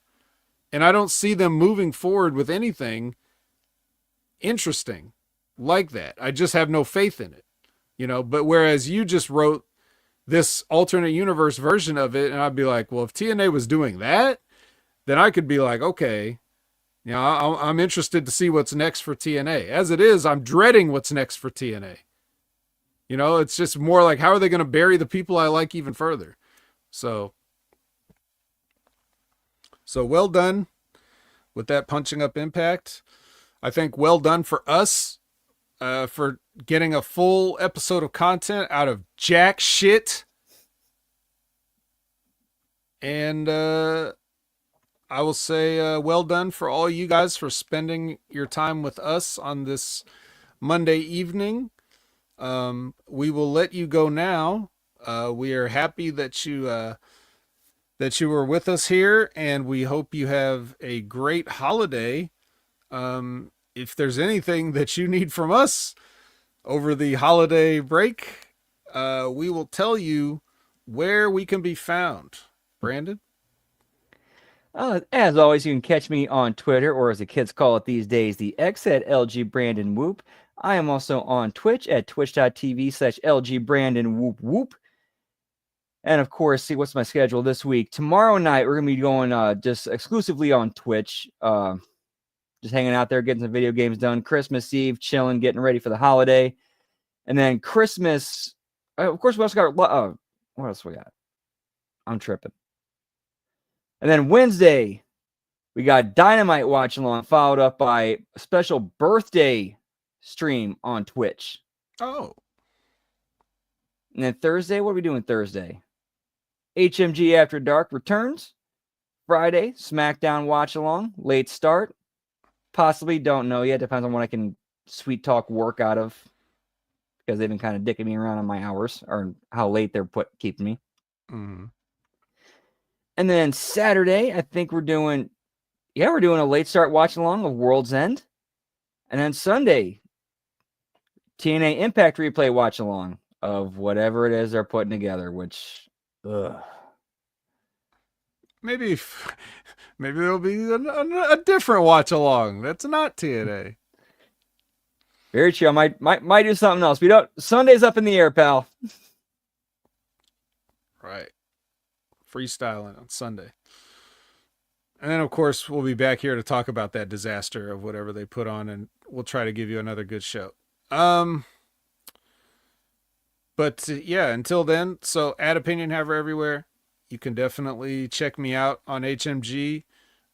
And I don't see them moving forward with anything interesting like that. I just have no faith in it, you know, but whereas you just wrote this alternate universe version of it, and I'd be like, well, if TNA was doing that, then I could be like, okay, you know, I'm interested to see what's next for TNA. As it is, I'm dreading what's next for TNA. You know, it's just more like, how are they going to bury the people I like even further? So well done with that punching up Impact. I think well done for us for getting a full episode of content out of jack shit. And I will say well done for all you guys for spending your time with us on this Monday evening. We will let you go now. We are happy that you were with us here, and we hope you have a great holiday. If there's anything that you need from us over the holiday break, we will tell you where we can be found. Brandon? As always, you can catch me on Twitter, or as the kids call it these days, the X at LG Brandon Whoop. I am also on Twitch at twitch.tv/LG Brandon Whoop Whoop. And of course, see what's my schedule this week. Tomorrow night, we're going to be going just exclusively on Twitch. Just hanging out there, getting some video games done. Christmas Eve, chilling, getting ready for the holiday. And then Christmas, of course, we also got, what else we got? I'm tripping. And then Wednesday, we got Dynamite Watch Along, followed up by a special birthday stream on Twitch. Oh. And then Thursday, what are we doing Thursday? HMG After Dark returns. Friday, SmackDown Watch Along, late start. Possibly, don't know yet. Depends on what I can sweet talk work out of. Because they've been kind of dicking me around on my hours, or how late they're keeping me. Mm-hmm. And then Saturday, I think we're doing a late start watch along of World's End. And then Sunday, TNA Impact replay watch along of whatever it is they're putting together, which, Maybe there'll be a different watch along. That's not TNA. Very true. I might do something else. Sunday's up in the air, pal. Right. Freestyling on Sunday. And then, of course, we'll be back here to talk about that disaster of whatever they put on, and we'll try to give you another good show. But yeah, until then, so Ad Opinion Haver everywhere. You can definitely check me out on HMG.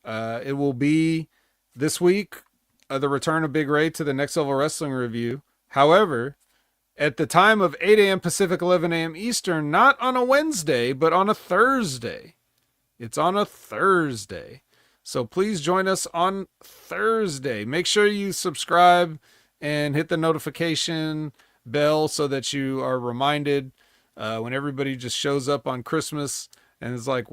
It will be this week, the return of Big Ray to the Next Level Wrestling review. However, at the time of 8 a.m. Pacific, 11 a.m. Eastern, not on a Wednesday, but on a Thursday. It's on a Thursday. So please join us on Thursday. Make sure you subscribe and hit the notification bell so that you are reminded when everybody just shows up on Christmas and is like,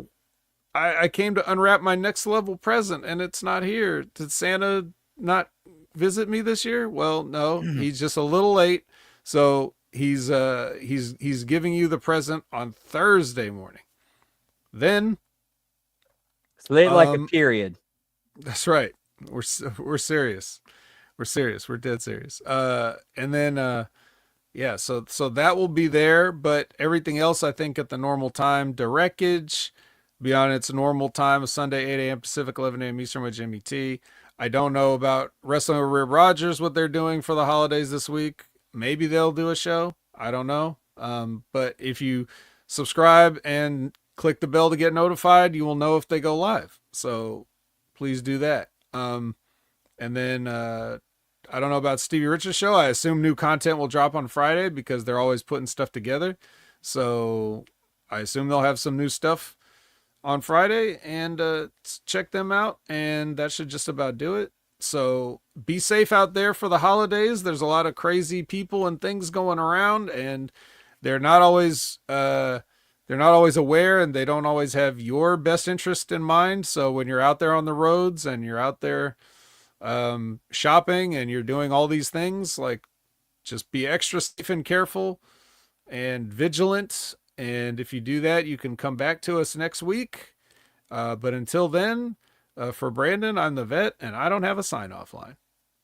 I came to unwrap my next level present and it's not here. Did Santa not visit me this year? Well, no, he's just a little late. So he's giving you the present on Thursday morning. Then Late like a period. that's right. We're serious. We're serious. We're dead serious. And then yeah, so that will be there, but everything else I think at the normal time. Direcage be on its normal time of Sunday, 8 a.m. Pacific, 11 a.m. Eastern with Jimmy T. I don't know about Wrestling with Rib Rogers, what they're doing for the holidays this week. Maybe they'll do a show. I don't know. But if you subscribe and click the bell to get notified, you will know if they go live. So please do that. And then I don't know about Stevie Richards' show. I assume new content will drop on Friday because they're always putting stuff together. So I assume they'll have some new stuff on Friday, and check them out. And that should just about do it. So be safe out there for the holidays. There's a lot of crazy people and things going around, and they're not always aware, and they don't always have your best interest in mind. So when you're out there on the roads and you're out there shopping and you're doing all these things, like, just be extra safe and careful and vigilant. And if you do that, you can come back to us next week. But until then, for Brandon, I'm the vet, and I don't have a sign-off line.